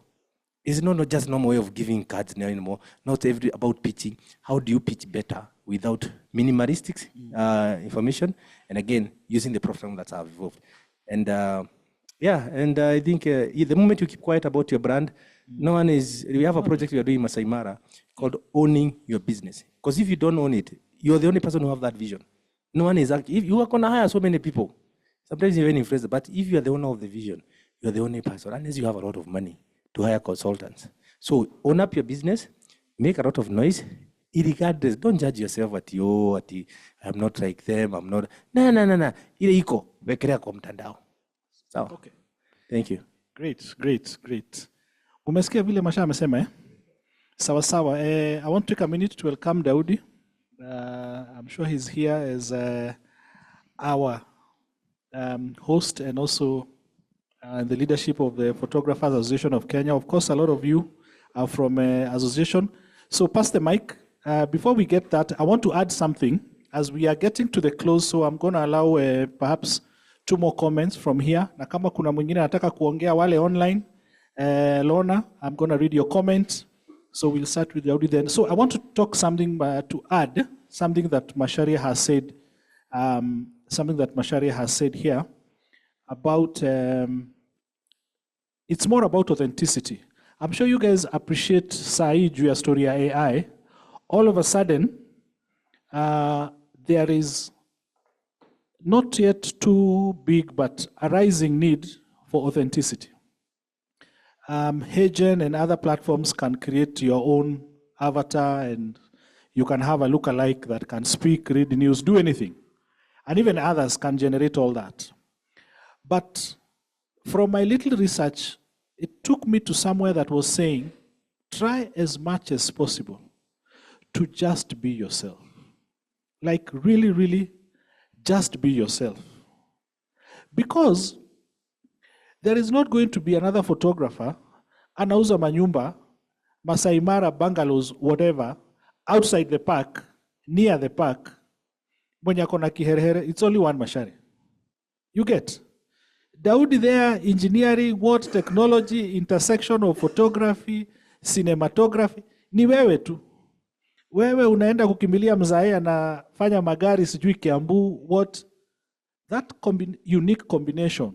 It's not just normal way of giving cards now anymore. Not every about pitching. How do you pitch better without minimalistic information? And again, using the platform that's evolved. And I think the moment you keep quiet about your brand, no one is. We have a project we are doing in Masai Mara called Owning Your Business. Because if you don't own it, you're the only person who have that vision. No one is. If you are going to hire so many people, sometimes you're an influencer. But if you are the owner of the vision, you're the only person, unless you have a lot of money to hire consultants. So own up your business, make a lot of noise, irregardless. Don't judge yourself I'm not like them, I'm not. No. Ile iko, wekelea kwa mtandao. Sawa. Okay. Thank you. Great. Umesikia vile Masha amesema eh? Sawa. I want to take a minute to welcome Daudi. I'm sure he's here as our host and also the leadership of the Photographers Association of Kenya. Of course, a lot of you are from association. So pass the mic. Before we get that, I want to add something as we are getting to the close. So I'm going to allow perhaps 2 more comments from here. Na kama kuna mwingine anataka kuongea wale online, Lorna, I'm going to read your comment. So we'll start with Daudi then. So I want to talk something to add, something that Macharia has said here about, it's more about authenticity. I'm sure you guys appreciate Sai juu ya story ya AI. All of a sudden, there is not yet too big, but a rising need for authenticity. Hagen and other platforms can create your own avatar, and you can have a lookalike that can speak, read news, do anything. And even others can generate all that. But from my little research, it took me to somewhere that was saying, try as much as possible to just be yourself. Like really, just be yourself. Because there is not going to be another photographer, anauza manyumba, Masai Mara, bungalows, whatever, outside the park, near the park, mwenye akona kiherehere, it's only one Macharia. You get? Daudi there, engineering, what, technology, intersection of photography, cinematography, ni wewe tu. Wewe unaenda kukimbilia mzae anafanya magari sijui Kiambu, what? That unique combination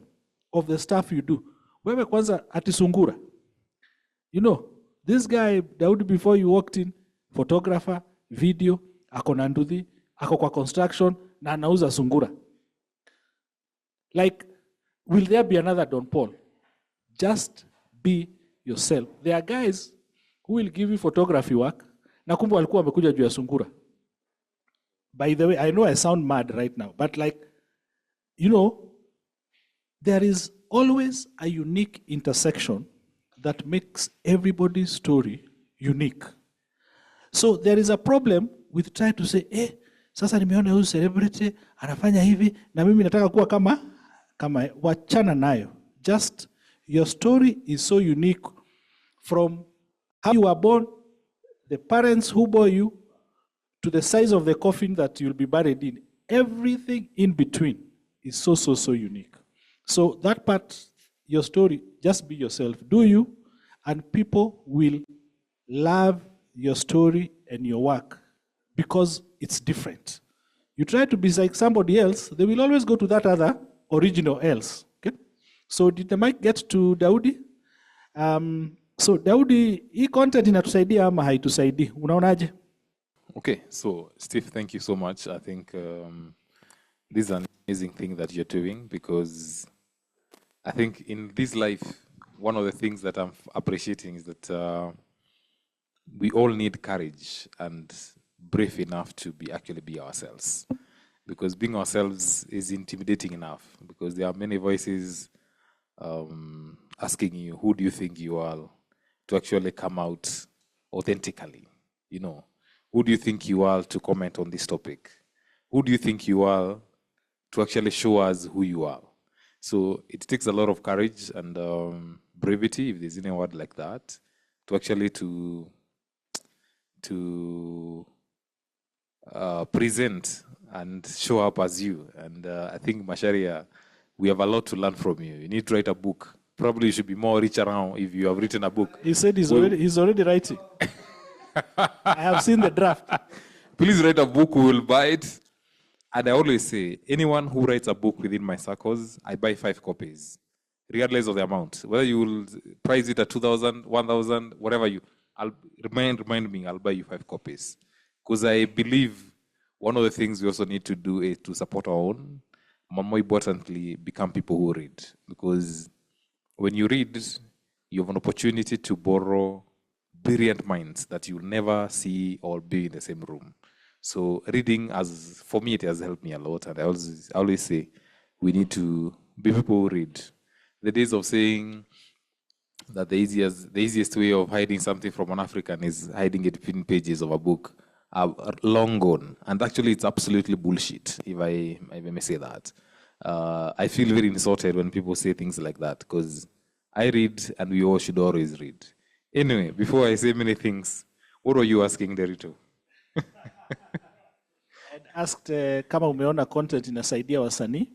of the stuff you do. Wewe kwanza atisungura. You know, this guy, Daudi, before you walked in, photographer, video, ako na nduthi, ako kwa construction, na anauza sungura. Like, will there be another Don Paul? Just be yourself. There are guys who will give you photography work, na kumbe walikuwa wamekuja juu ya sungura. By the way, I know I sound mad right now, but like, you know, there is always a unique intersection that makes everybody's story unique. So there is a problem with trying to say, sasa nimeona huyu celebrity anafanya hivi na mimi nataka kuwa kama wachana nayo. Just your story is so unique from how you were born, the parents who bore you, to the size of the coffin that you'll be buried in. Everything in between is so unique. So that part, your story, just be yourself. Do you, and people will love your story and your work because it's different. You try to be like somebody else, they will always go to that other original else. Okay? So did the mic get to Daudi? So Daudi, hii content inatusaidia ama haitusaidii? Unaonaje? Okay, so Steve, thank you so much. I think this is an amazing thing that you're doing, because I think in this life, one of the things that I'm appreciating is that we all need courage and brave enough to actually be ourselves. Because being ourselves is intimidating enough, because there are many voices asking you, who do you think you are, to actually come out authentically, you know. Who do you think you are to comment on this topic? Who do you think you are to actually show us who you are? So it takes a lot of courage and brevity, if there's any word like that, to actually to present and show up as you. And I think, Masharia, we have a lot to learn from you. You need to write a book. Probably you should be more rich around if you have written a book. He said he's already writing. I have seen the draft. Please write a book, we will buy it. And I always say, anyone who writes a book within my circles, I buy 5 copies, regardless of the amount. Whether you will price it at 2,000, 1,000, whatever I'll remind me, I'll buy you 5 copies. Because I believe one of the things we also need to do is to support our own, but more importantly, become people who read. Because when you read, you have an opportunity to borrow brilliant minds that you'll never see or be in the same room. So reading, for me, it has helped me a lot. And I always say, we need to be people who read. The days of saying that the easiest way of hiding something from an African is hiding it between pages of a book are long gone. And actually, it's absolutely bullshit, if I may say that. I feel very insulted when people say things like that, because I read, and we all should always read. Anyway, before I say many things, what were you asking, Derito? I asked kama umeona content inasaidia wasanii.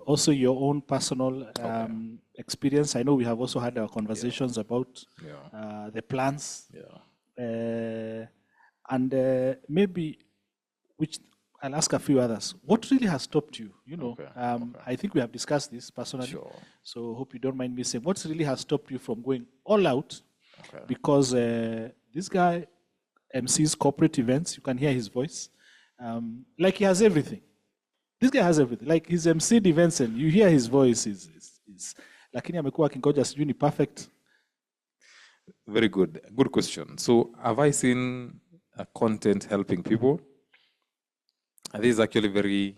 Also your own personal experience. I know we have also had our conversations about the plans. And maybe, which I'll ask a few others. What really has stopped you? You know, I think we have discussed this personally. Sure. So hope you don't mind me saying, what really has stopped you from going all out? Because this guy MCs corporate events. You can hear his voice. Like he has everything. This guy has everything. Like he's MC'd events and you hear his voice is lakini amekuwa akingoja sijui ni perfect. Very good. Good question. So have I seen content helping people? And this is actually very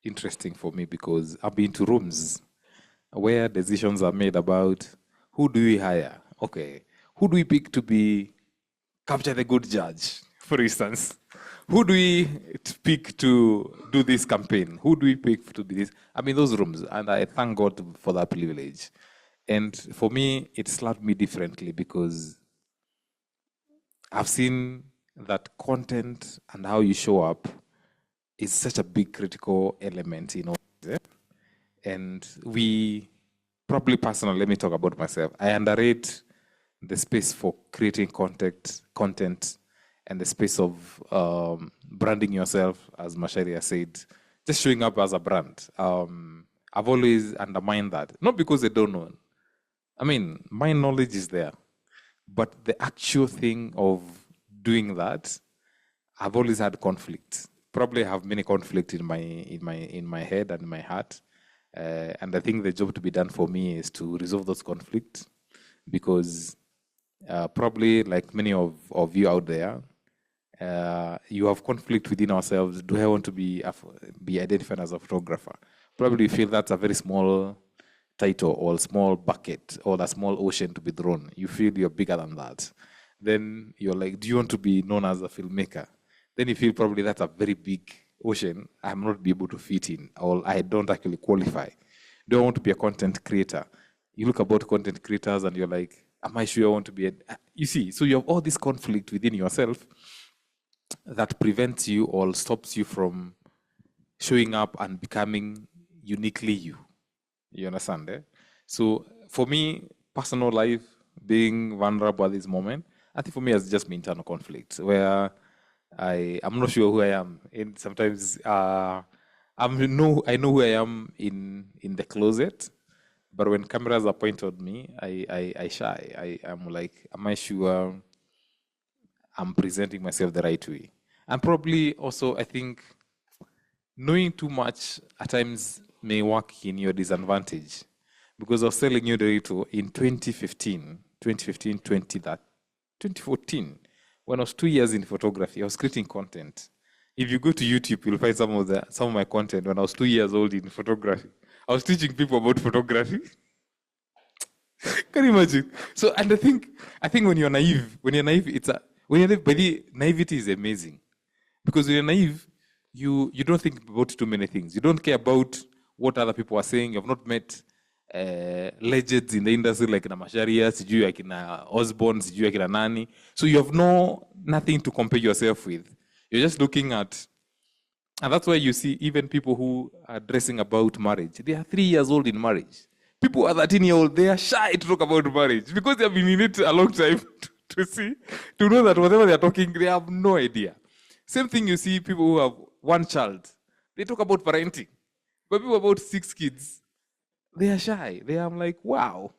interesting for me, because I've been to rooms where decisions are made about who do we hire? Okay. Who do we pick to be capture the good judge, for instance? Who do we pick to do this campaign? Who do we pick to be this? I mean, those rooms, and I thank God for that privilege. And for me, it slapped me differently, because I've seen that content and how you show up is such a big critical element, you know. And we probably personally, let me talk about myself. I underrate the space for creating content and the space of branding yourself, as Masharia said, just showing up as a brand. I've always undermined that. Not because I don't know. I mean, my knowledge is there. But the actual thing of doing that, I've always had conflict. Probably have many conflict in my head and in my heart. And I think the job to be done for me is to resolve those conflicts, because probably like many of you out there, you have conflict within ourselves. Do I want to be identified as a photographer? Probably you feel that's a very small title or a small bucket or a small ocean to be drawn. You feel you're bigger than that. then you're like, do you want to be known as a filmmaker? Then you feel probably that's a very big ocean I'm not be able to fit in, or I don't actually qualify. Do I want to be a content creator? You look about content creators and you're like, am I sure I want to be you see, so you have all this conflict within yourself that prevents you or stops you from showing up and becoming uniquely you. You understand? So for me, personal life, being vulnerable at this moment, I think for me it's just been internal conflict where I'm not sure who I am. And sometimes I know who I am in the closet, but when cameras are pointed at me, I shy. I'm like, am I sure I'm presenting myself the right way? And probably also, I think knowing too much at times may work in your disadvantage. Because I was telling you, Dorito, in 2014, when I was 2 years in photography, I was creating content. If you go to YouTube, you'll find some of my content when I was 2 years old in photography. I was teaching people about photography. Can you imagine? So, and I think when you're naive, naivety is amazing. Because when you're naive, you don't think about too many things. You don't care about what other people are saying. You have not met legends in the industry like Namasharia, sijui akina Osborne, sijui akina Nani. So you have nothing to compare yourself with. You're just looking at, and that's why you see even people who are dressing about marriage. They are 3 years old in marriage. People who are 13-year-old, they are shy to talk about marriage because they have been in it a long time to know that whatever they are talking, they have no idea. Same thing you see people who have one child. They talk about parenting. But people about 6 kids, they are shy. I'm like, wow,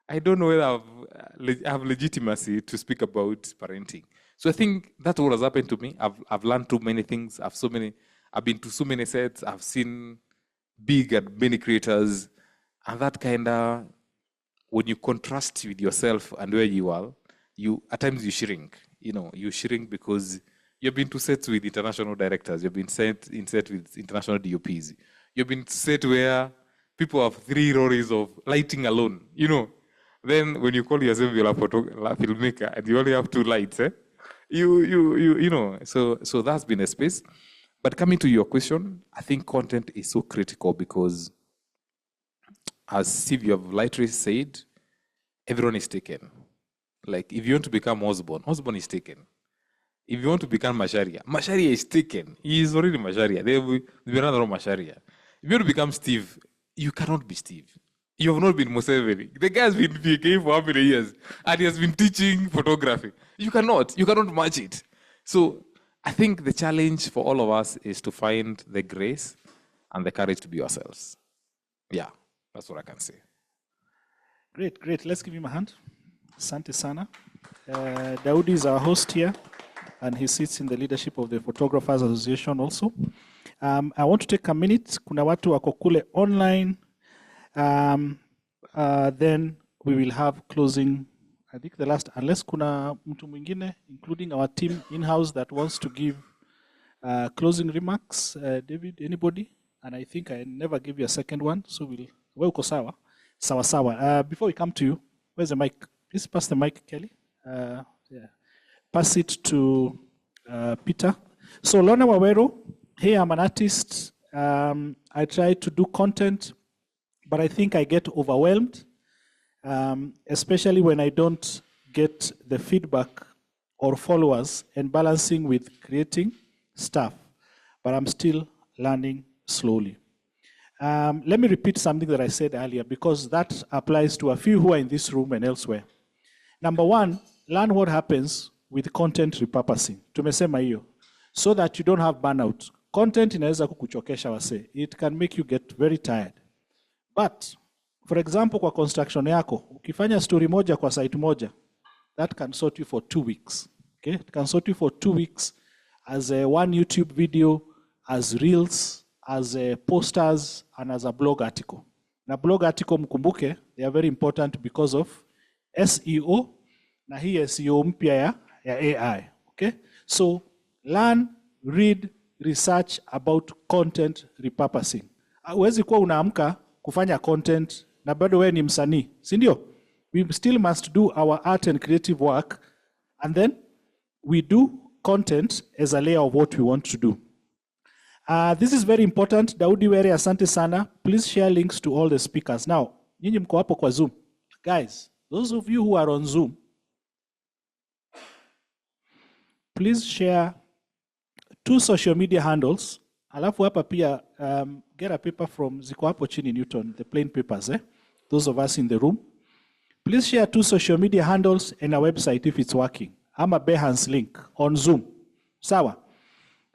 I don't know whether I have legitimacy to speak about parenting. So I think that's what has happened to me. I've learned too many things. I've been to so many sets. I've seen big and many creators. And that kind of, when you contrast with yourself and where you are, at times you shrink. You shrink because you've been to sets with international directors. You've been in set with international DOPs. You've been set where people have 3 roles of lighting alone. Then when you call yourself a filmmaker and you only have 2 lights, So that's been a space. But coming to your question, I think content is so critical because, as Steve, you have lightly said, everyone is taken. Like, if you want to become Osborne is taken. If you want to become Masharia is taken. He is already Masharia. There will be another Masharia. If you want to become Steve, you cannot be Steve. You have not been Museveni. The guy has been PK for how many years? And he has been teaching photography. You cannot match it. So I think the challenge for all of us is to find the grace and the courage to be ourselves. Yeah, that's what I can say. Great. Let's give him a hand. Asante sana. Daudi is our host here, and he sits in the leadership of the Photographers Association also. I want to take a minute. Kuna watu wako kule online. Then we will have closing, I think the last, unless kuna mtu mwingine, including our team in-house, that wants to give closing remarks. David, anybody? And I think I never gave you a second one, so we'll uko sawa. Sawa. Before we come to you, where's the mic? Please pass the mic, Kelly. Yeah. Pass it to Peter. So Lorna Wawero, hey, I'm an artist. I try to do content, but I think I get overwhelmed, especially when I don't get the feedback or followers and balancing with creating stuff, but I'm still learning slowly. Let me repeat something that I said earlier because that applies to a few who are in this room and elsewhere. Number 1, learn what happens with content repurposing. Tumesema hiyo. So that you don't have burnout. Content inaweza kukuchokesha wase. It can make you get very tired. But, for example, kwa construction yako, ukifanya story moja kwa site moja, that can sort you for 2 weeks. Okay? It can sort you for 2 weeks as a one YouTube video, as reels, as a posters, and as a blog article. Na blog article mkumbuke, they are very important because of SEO, na hii SEO mpya ya AI. Okay? So, learn, read, research about content repurposing. Huwezi kuwa unaamka kufanya content na bado wewe ni msanii, si ndio? We still must do our art and creative work And then we do content as a layer of what we want to do. This is very important. Daudi Were, asante sana. Please share links to all the speakers. Now, nyinyi mko hapo kwa Zoom. Guys, those of you who are on Zoom, please share 2 social media handles. Alafu hapa pia get a paper from ziko hapo chini Newton, the plain papers, those of us in the room. Please share 2 social media handles and a website if it's working. I'm a Behance link on Zoom. Sawa.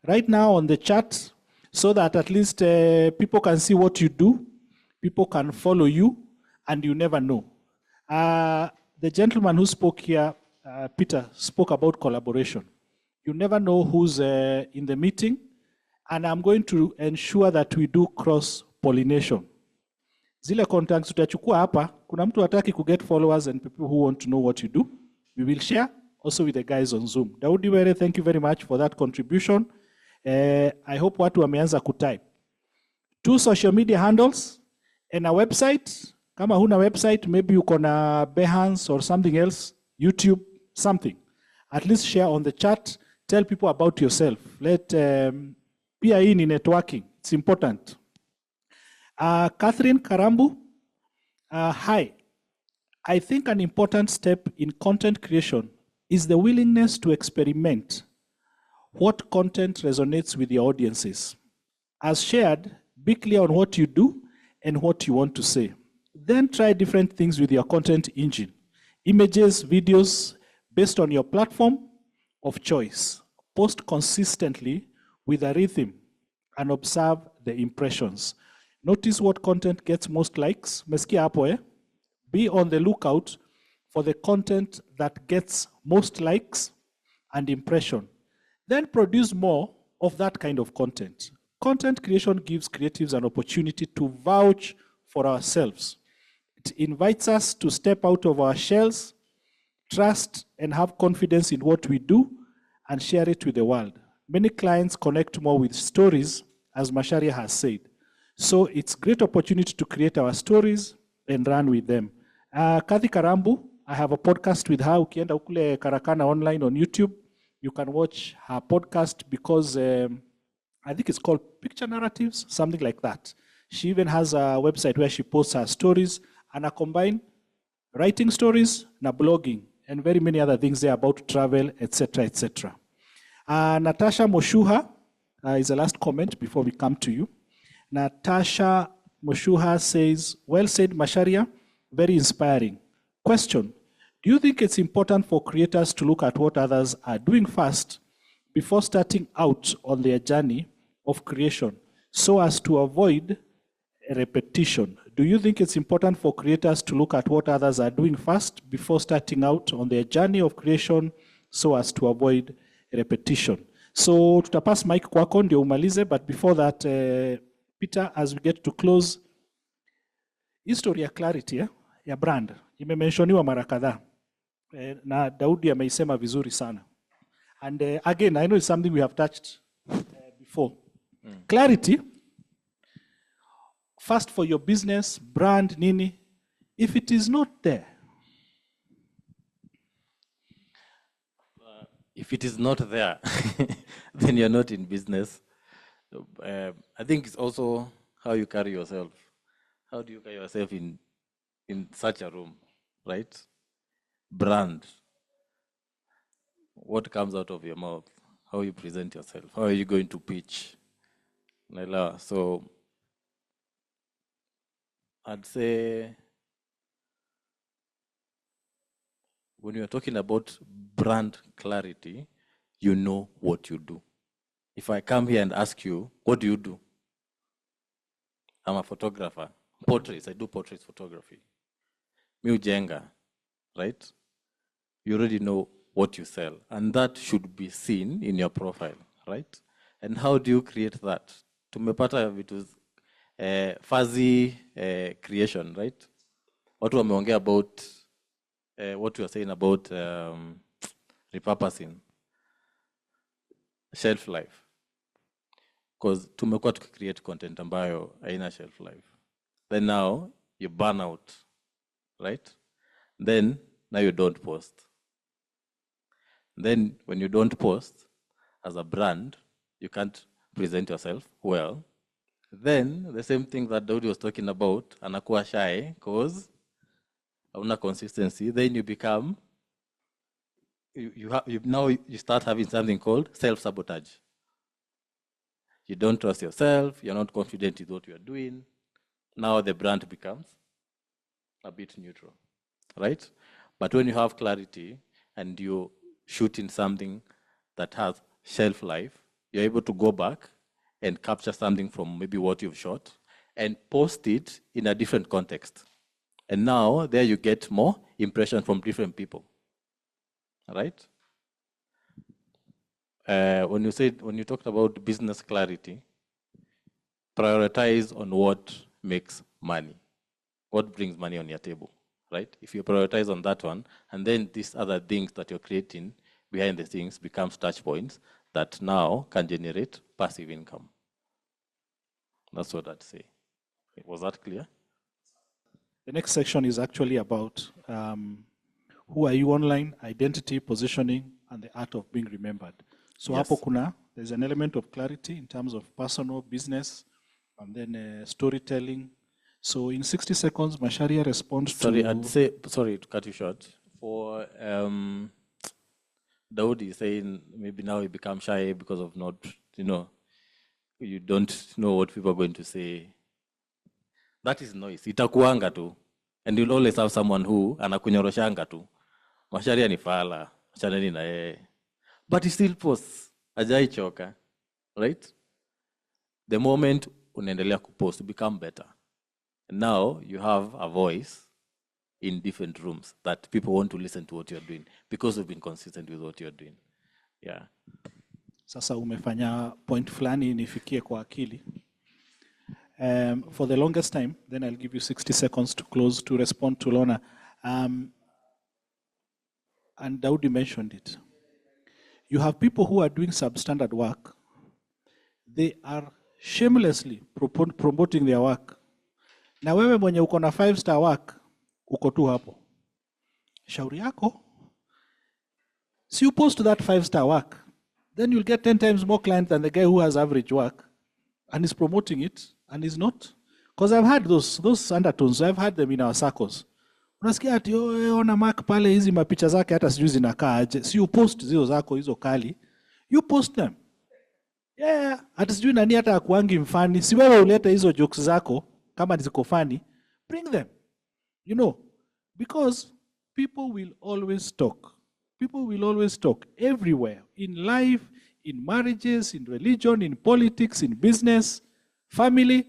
Right now on the chat, so that at least people can see what you do, people can follow you, and you never know. The gentleman who spoke here, Peter, spoke about collaboration. You never know who's in the meeting, and I'm going to ensure that we do cross-pollination. Zile contacts tutachukua hapa, kuna mtu hataki ku get followers and people who want to know what you do. We will share also with the guys on Zoom. Daudi Were, thank you very much for that contribution. I hope watu wameanza kutype. 2 social media handles and a website. Kama huna website, maybe uko na Behance or something else, YouTube, something. At least share on the chat. Tell people about yourself. Let pia hii ni networking. It's important. Catherine Karambu, hi. I think an important step in content creation is the willingness to experiment what content resonates with your audiences. As shared, be clear on what you do and what you want to say. Then try different things with your content engine. Images, videos, based on your platform of choice. Post consistently with a rhythm and observe the impressions. Notice what content gets most likes. Meskia hapo, eh? Be on the lookout for the content that gets most likes and impression. Then produce more of that kind of content. Content creation gives creatives an opportunity to vouch for ourselves. It invites us to step out of our shells, trust and have confidence in what we do, and share it with the world. Many clients connect more with stories, as Masharia has said. So it's a great opportunity to create our stories and run with them. Kathy Karambu, I have a podcast with her. Ukienda ukule Karakana online on YouTube, you can watch her podcast because I think it's called Picture Narratives, something like that. She even has a website where she posts her stories, and I combine writing stories and blogging and very many other things there about travel, etc., etc. Natasha Moshuha is the last comment before we come to you. Natasha Moshuha says, well said, Masharia, very inspiring. Question, do you think it's important for creators to look at what others are doing first before starting out on their journey of creation so as to avoid repetition? Do you think it's important for creators to look at what others are doing first before starting out on their journey of creation so as to avoid repetition? So tutapass mic kwako ndio umalize, but before that, Peter, as we get to close, history ya clarity ya brand imemenshoniwa mara kadhaa na Daudi ameisema vizuri sana. And again, I know it's something we have touched before. Clarity, first for your business, brand, nini, if it is not there. If it is not there, then you're not in business. I think it's also how you carry yourself. How do you carry yourself in such a room, right? Brand. What comes out of your mouth? How you present yourself? How are you going to pitch? Naila. So I'd say when you're talking about brand clarity, you know what you do. If I come here and ask you, what do you do? I'm a photographer. Portraits, I do portraits photography. Mi ujenga, right? You already know what you sell. And that should be seen in your profile, right? And how do you create that? Tumepata vitu fuzzy creation, right? Watu wameongea about what you are saying about repurposing, shelf life. Because tumekuwa create content ambayo haina shelf life. Then now you burn out, right? Then now you don't post. Then when you don't post as a brand, you can't present yourself well. Then the same thing that Daudi was talking about, anakuwa shy, cause hauna consistency. Then you become, you start having something called self-sabotage. You don't trust yourself, you're not confident with what you're doing. Now the brand becomes a bit neutral, right? But when you have clarity and you shoot in something that has shelf life, you're able to go back and capture something from maybe what you've shot and post it in a different context. And now there you get more impression from different people, right? When you talked about business clarity, prioritize on what makes money, what brings money on your table, right? If you prioritize on that one, and then these other things that you're creating behind the scenes becomes touch points that now can generate passive income. That's what I'd say. Was that clear? The next section is actually about who are you online, identity, positioning, and the art of being remembered. So Yes. hapo there's an element of clarity in terms of personal, business, and then storytelling. So in 60 seconds, Masharia responds Sorry, I'd to... say, sorry to cut you short. For Daudi saying maybe now he becomes shy because of not, you don't know what people are going to say. That is noise. Itakuanga tu. And you'll always have someone who anakunyoroshanga tu. Masharia ni fala. Chaneni na yeye. But he still posts. Hajai choka. Right? The moment unaendelea kupost, you become better. And now you have a voice in different rooms that people want to listen to what you're doing because you've been consistent with what you're doing. Yeah. Sasa umefanya point fulani nifikie kwa akili. For the longest time, then I'll give you 60 seconds to close to respond to Lorna. And Daudi mentioned it. You have people who are doing substandard work. They are shamelessly promoting their work. Na wewe mwenye uko na 5-star work, uko tu hapo. Shauri yako, si you post that 5-star work, then you'll get 10 times more clients than the guy who has average work and is promoting it and is not. Because I've had those undertones, I've had them in our circles. Unasikia ati ona Mark pale hizi mapicha zake hata sijui zinakaa aje. Si you post zio zako hizo kali. You post them. Yeah, hata sijui nani hata akuangi mfani. Si wewe ulete hizo jokes zako kama ziko funny. Bring them. Because people will always talk. People will always talk everywhere. In life, in marriages, in religion, in politics, in business, family,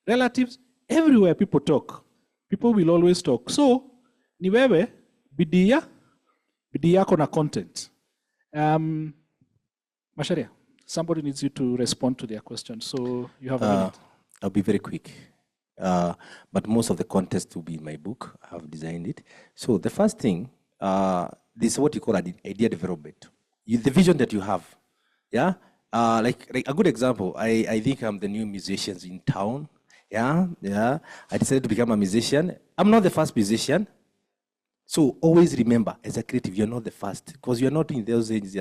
relatives, everywhere people talk. People will always talk. So, ni wewe, bidii yako na content. Masharia, somebody needs you to respond to their question. So, you have a minute. I'll be very quick. But most of the context will be in my book. I have designed it. So the first thing, this is what you call idea development. The vision that you have. Yeah? Like a good example, I think I'm the new musicians in town. Yeah. I decided to become a musician. I'm not the first musician. So always remember, as a creative, you're not the first. Because you're not in those things,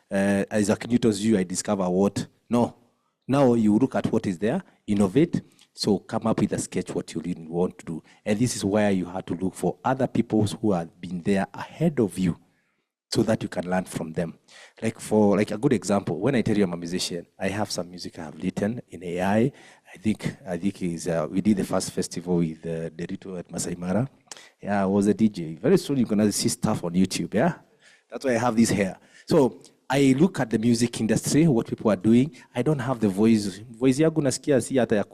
Isaac Newton's view, I discover what. No. Now you look at what is there, innovate. So come up with a sketch what you really want to do. And this is where you have to look for other people who have been there ahead of you so that you can learn from them. Like a good example, when I tell you I'm a musician, I have some music I have written in AI. I think we did the first festival with Derito at Masai Mara. Yeah, I was a DJ. Very soon you're gonna see stuff on YouTube, yeah? That's why I have this hair. So I look at the music industry, what people are doing. I don't have the voice. Voice yangu nasikia si hata ya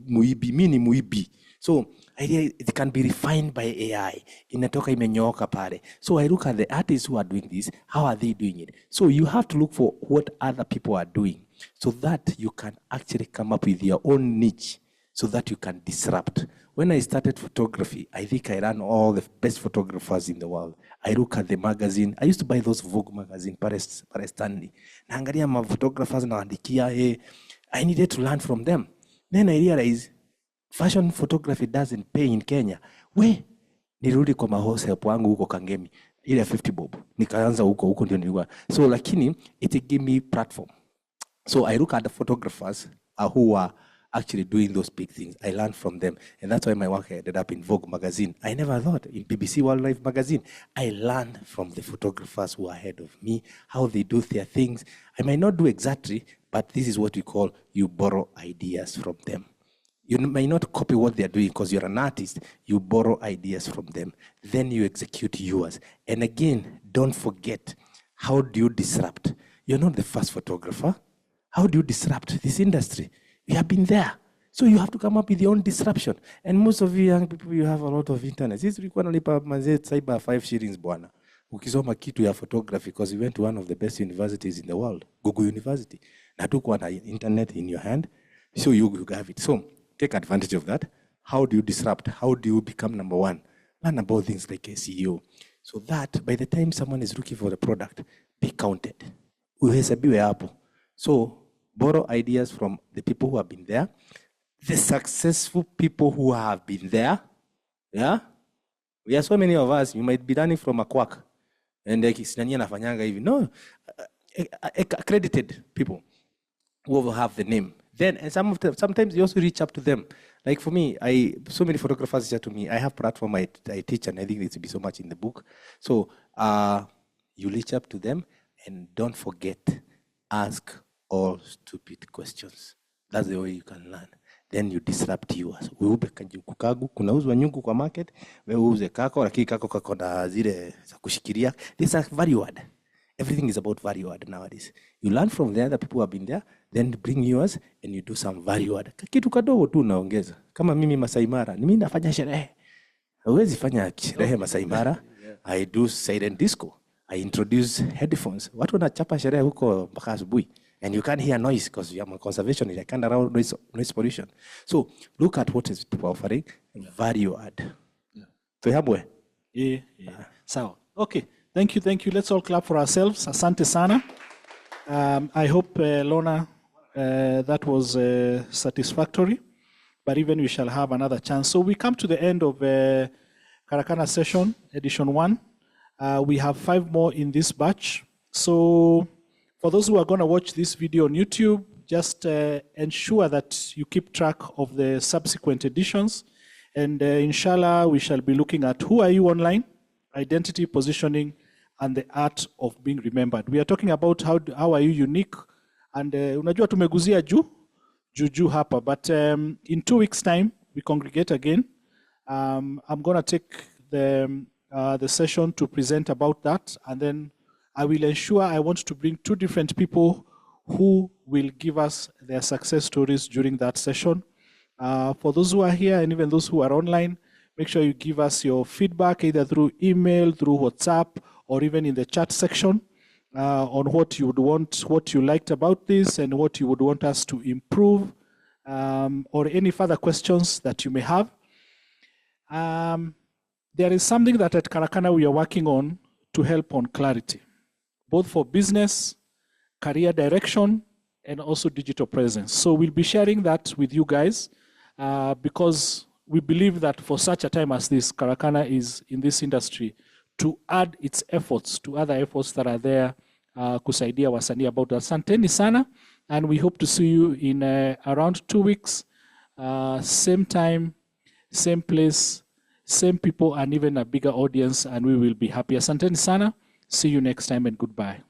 muibi, mimi ni muibi. So it can be refined by AI. Inatoka imenyooka pale. So I look at the artists who are doing this. How are they doing it? So you have to look for what other people are doing so that you can actually come up with your own niche so that you can disrupt. When I started photography, I think I ran all the best photographers in the world. I look at the magazine. I used to buy those Vogue magazine, Paris Stanley. Naangalia ma photographers naandikia, I needed to learn from them. Then I realized fashion photography doesn't pay in Kenya. Nirudi kwa mahouse help wangu huko Kangemi. ile 50 bob. Nikaanza huko ndio nilikuwa. So lakini it gave me platform. So I look at the photographers who are actually doing those big things. I learned from them. And that's why my work ended up in Vogue magazine. I never thought in BBC Wildlife magazine. I learned from the photographers who are ahead of me, how they do their things. I might not do exactly, but this is what we call you borrow ideas from them. You may not copy what they're doing because you're an artist. You borrow ideas from them. Then you execute yours. And again, don't forget, how do you disrupt? You're not the first photographer. How do you disrupt this industry? You have been there. So you have to come up with your own disruption. And most of you young people, you have a lot of internet. Sisi tulikuwa nalipa manze cyber 5 shillings bwana. Ukisoma kitu ya photography because we went to one of the best universities in the world, Google University. Na tukuwa na internet in your hand. So you have it. So take advantage of that. How do you disrupt? How do you become number one? Learn about things like SEO. So that by the time someone is looking for the product, be counted. Uhesabiwe hapo. So borrow ideas from the people who have been there, the successful people who have been there. Yeah? We are so many of us, you might be learning from a quack. And no, accredited people who will have the name. Then, and sometimes you also reach up to them. Like for me, so many photographers say to me, I have platform I teach, and I think it will be so much in the book. So you reach up to them, and don't forget, ask all stupid questions. That's the way you can learn. Then you disrupt yours. Uube kajuku kagu, kunauzwa nyungu kwa market, wewe uuze kako, lakini kako kako na zile za kushikilia. This is value add. Everything is about value add nowadays. You learn from the other people who have been there, then bring yours and you do some value add. Kitu kadogo tu unaongeza. Kama mimi Masai Mara, mimi nafanya sherehe. Huwezi fanya sherehe Masai Mara. I do silent disco. I introduce headphones. Watu wanachapa sherehe huko mpaka asubuhi. And you can't hear noise because you are conservation. I can't allow noise pollution. So look at what is people offering. Value add. Tuhabwe. Yeah. So, okay. Thank you. Let's all clap for ourselves. Asante sana. I hope, Lorna, that was satisfactory. But even we shall have another chance. So we come to the end of Karakana session, edition 1. We have 5 more in this batch. So for those who are going to watch this video on YouTube, just ensure that you keep track of the subsequent editions. And inshallah, we shall be looking at who are you online, identity, positioning, and the art of being remembered. We are talking about how are you unique. And unajua tumeguzia juu hapa. But in 2 weeks' time, we congregate again. I'm going to take the session to present about that. And then I will ensure I want to bring 2 different people who will give us their success stories during that session. For those who are here and even those who are online, make sure you give us your feedback either through email, through WhatsApp, or even in the chat section on what you would want, what you liked about this and what you would want us to improve, or any further questions that you may have. There is something that at Karakana we are working on to help on clarity, both for business, career direction, and also digital presence. So we'll be sharing that with you guys because we believe that for such a time as this, Karakana is in this industry to add its efforts to other efforts that are there kusaidia wasanii about that. Asanteni sana, and we hope to see you in around 2 weeks, same time, same place, same people, and even a bigger audience, and we will be happy. Asanteni sana. See you next time, and goodbye.